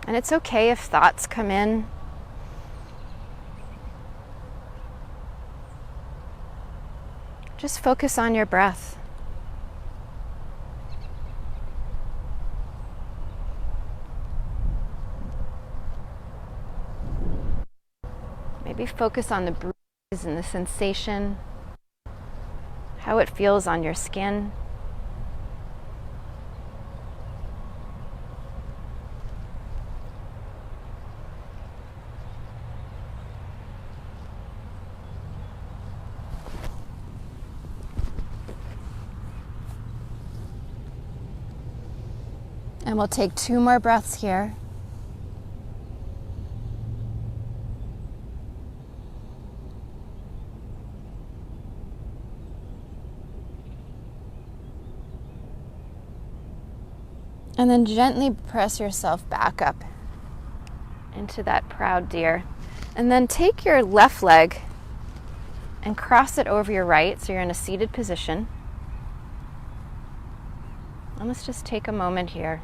And it's okay if thoughts come in. Just focus on your breath. Maybe focus on the breeze and the sensation, how it feels on your skin. And we'll take 2 more breaths here. And then gently press yourself back up into that proud deer. And then take your left leg and cross it over your right so you're in a seated position. And let's just take a moment here.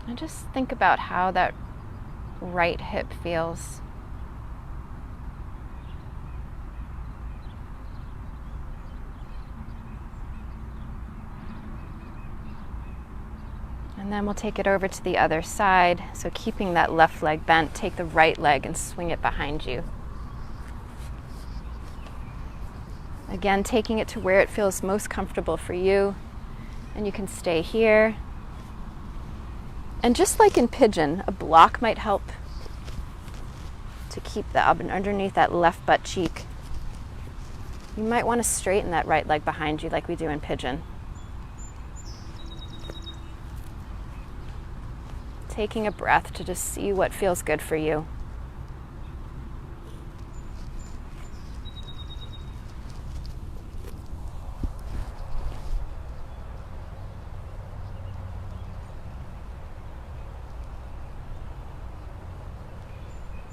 And just think about how that right hip feels. And then we'll take it over to the other side. So keeping that left leg bent, take the right leg and swing it behind you. Again, taking it to where it feels most comfortable for you. And you can stay here. And just like in pigeon, a block might help to keep the up and underneath that left butt cheek. You might want to straighten that right leg behind you like we do in pigeon. Taking a breath to just see what feels good for you.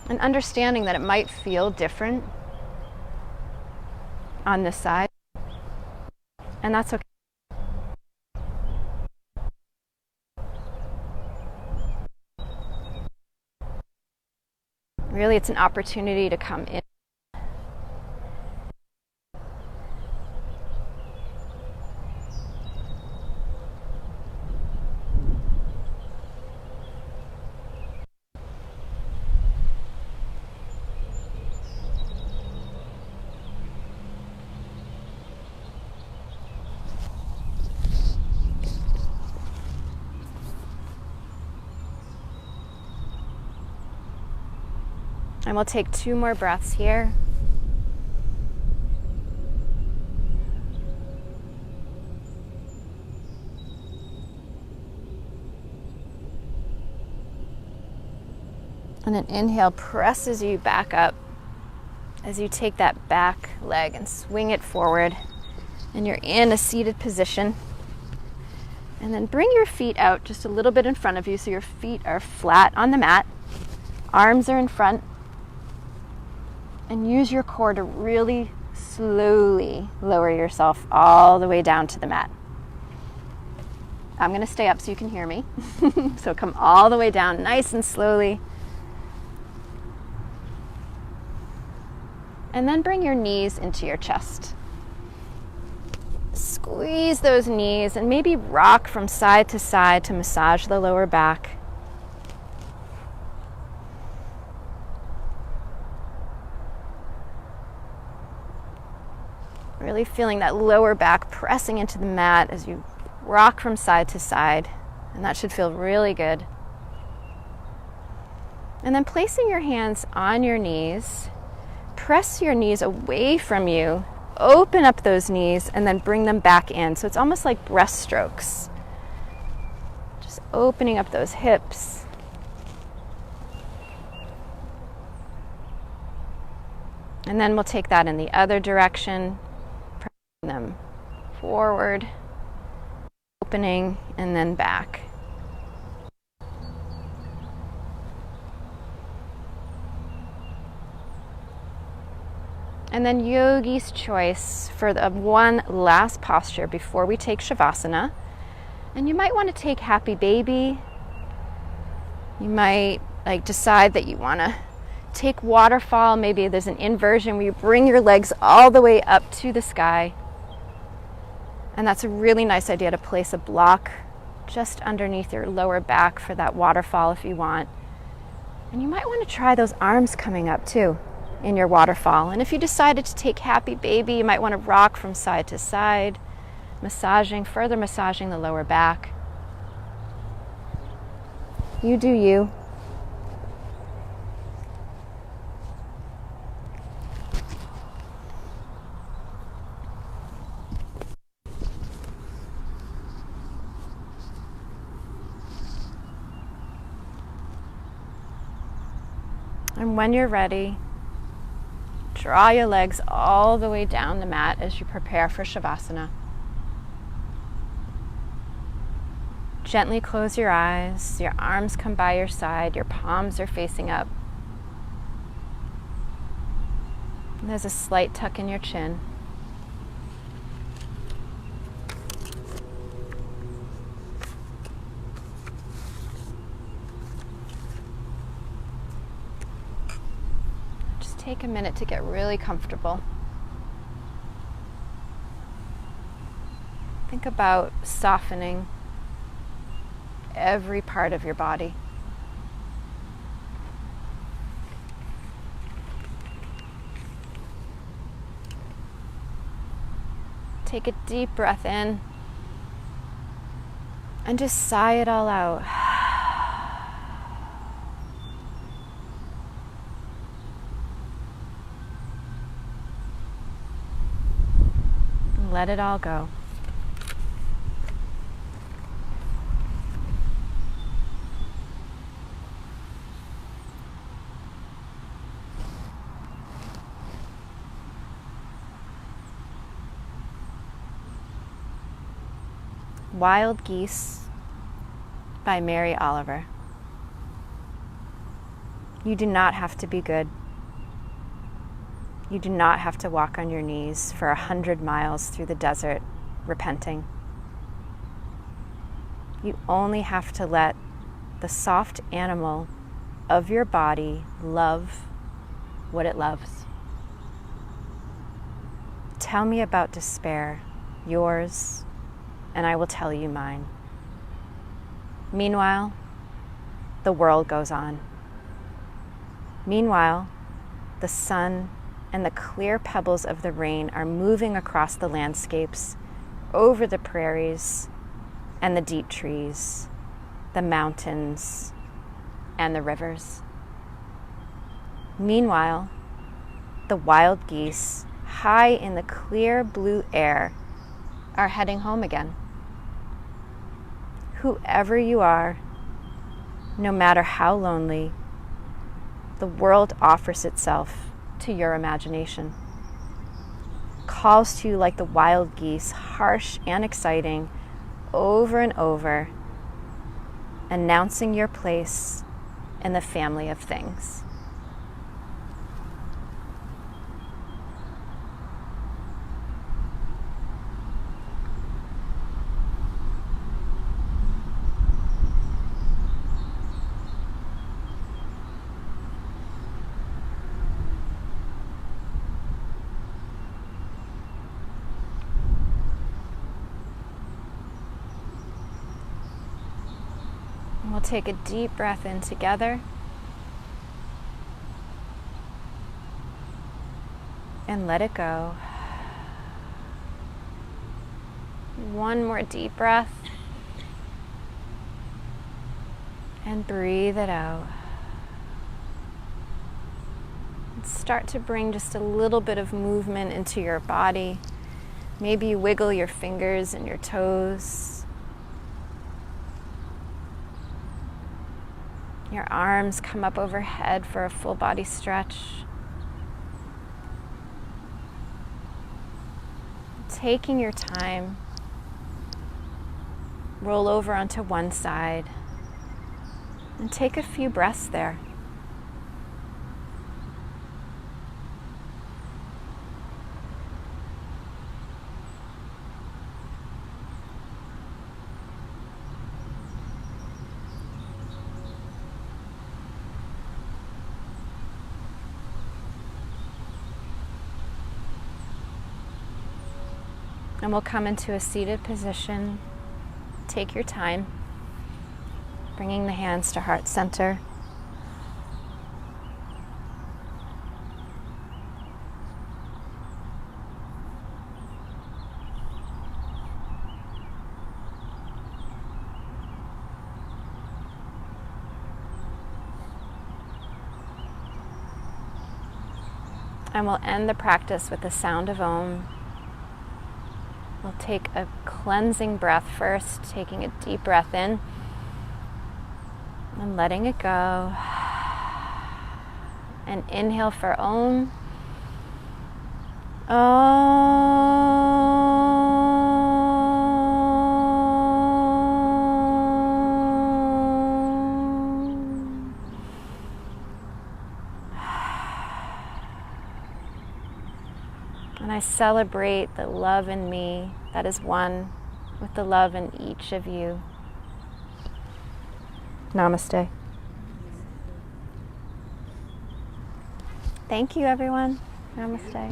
And understanding that it might feel different on this side, and that's okay. Really, it's an opportunity to come in. And we'll take 2 more breaths here. And an inhale presses you back up as you take that back leg and swing it forward. And you're in a seated position. And then bring your feet out just a little bit in front of you so your feet are flat on the mat. Arms are in front. And use your core to really slowly lower yourself all the way down to the mat. I'm going to stay up so you can hear me. So come all the way down nice and slowly. And then bring your knees into your chest. Squeeze those knees and maybe rock from side to side to massage the lower back. Really feeling that lower back pressing into the mat as you rock from side to side, and that should feel really good. And then placing your hands on your knees, press your knees away from you, open up those knees, and then bring them back in. So it's almost like breaststrokes. Just opening up those hips. And then we'll take that in the other direction. Them forward, opening, and then back. And then yogi's choice for the one last posture before we take Shavasana. And you might want to take happy baby. You might decide that you want to take waterfall. Maybe there's an inversion where you bring your legs all the way up to the sky. And that's a really nice idea to place a block just underneath your lower back for that waterfall if you want. And you might want to try those arms coming up too in your waterfall. And if you decided to take happy baby, you might want to rock from side to side, further massaging the lower back. You do you. And when you're ready, draw your legs all the way down the mat as you prepare for Shavasana. Gently close your eyes, your arms come by your side, your palms are facing up. And there's a slight tuck in your chin. Take a minute to get really comfortable. Think about softening every part of your body. Take a deep breath in and just sigh it all out. Let it all go. Wild Geese by Mary Oliver. You do not have to be good. You do not have to walk on your knees for 100 miles through the desert repenting. You only have to let the soft animal of your body love what it loves. Tell me about despair, yours, and I will tell you mine. Meanwhile, the world goes on. Meanwhile, the sun and the clear pebbles of the rain are moving across the landscapes, over the prairies and the deep trees, the mountains and the rivers. Meanwhile, the wild geese, high in the clear blue air, are heading home again. Whoever you are, no matter how lonely, the world offers itself to your imagination. Calls to you like the wild geese, harsh and exciting, over and over, announcing your place in the family of things. take a deep breath in together. And let it go. One more deep breath. And breathe it out. And start to bring just a little bit of movement into your body. Maybe you wiggle your fingers and your toes. Your arms come up overhead for a full body stretch. Taking your time, roll over onto one side and take a few breaths there. And we'll come into a seated position. Take your time, bringing the hands to heart center. And we'll end the practice with the sound of Om. We'll take a cleansing breath first, taking a deep breath in and letting it go. And inhale for Om. And I celebrate the love in me that is one with the love in each of you. Namaste. Thank you, everyone. Namaste.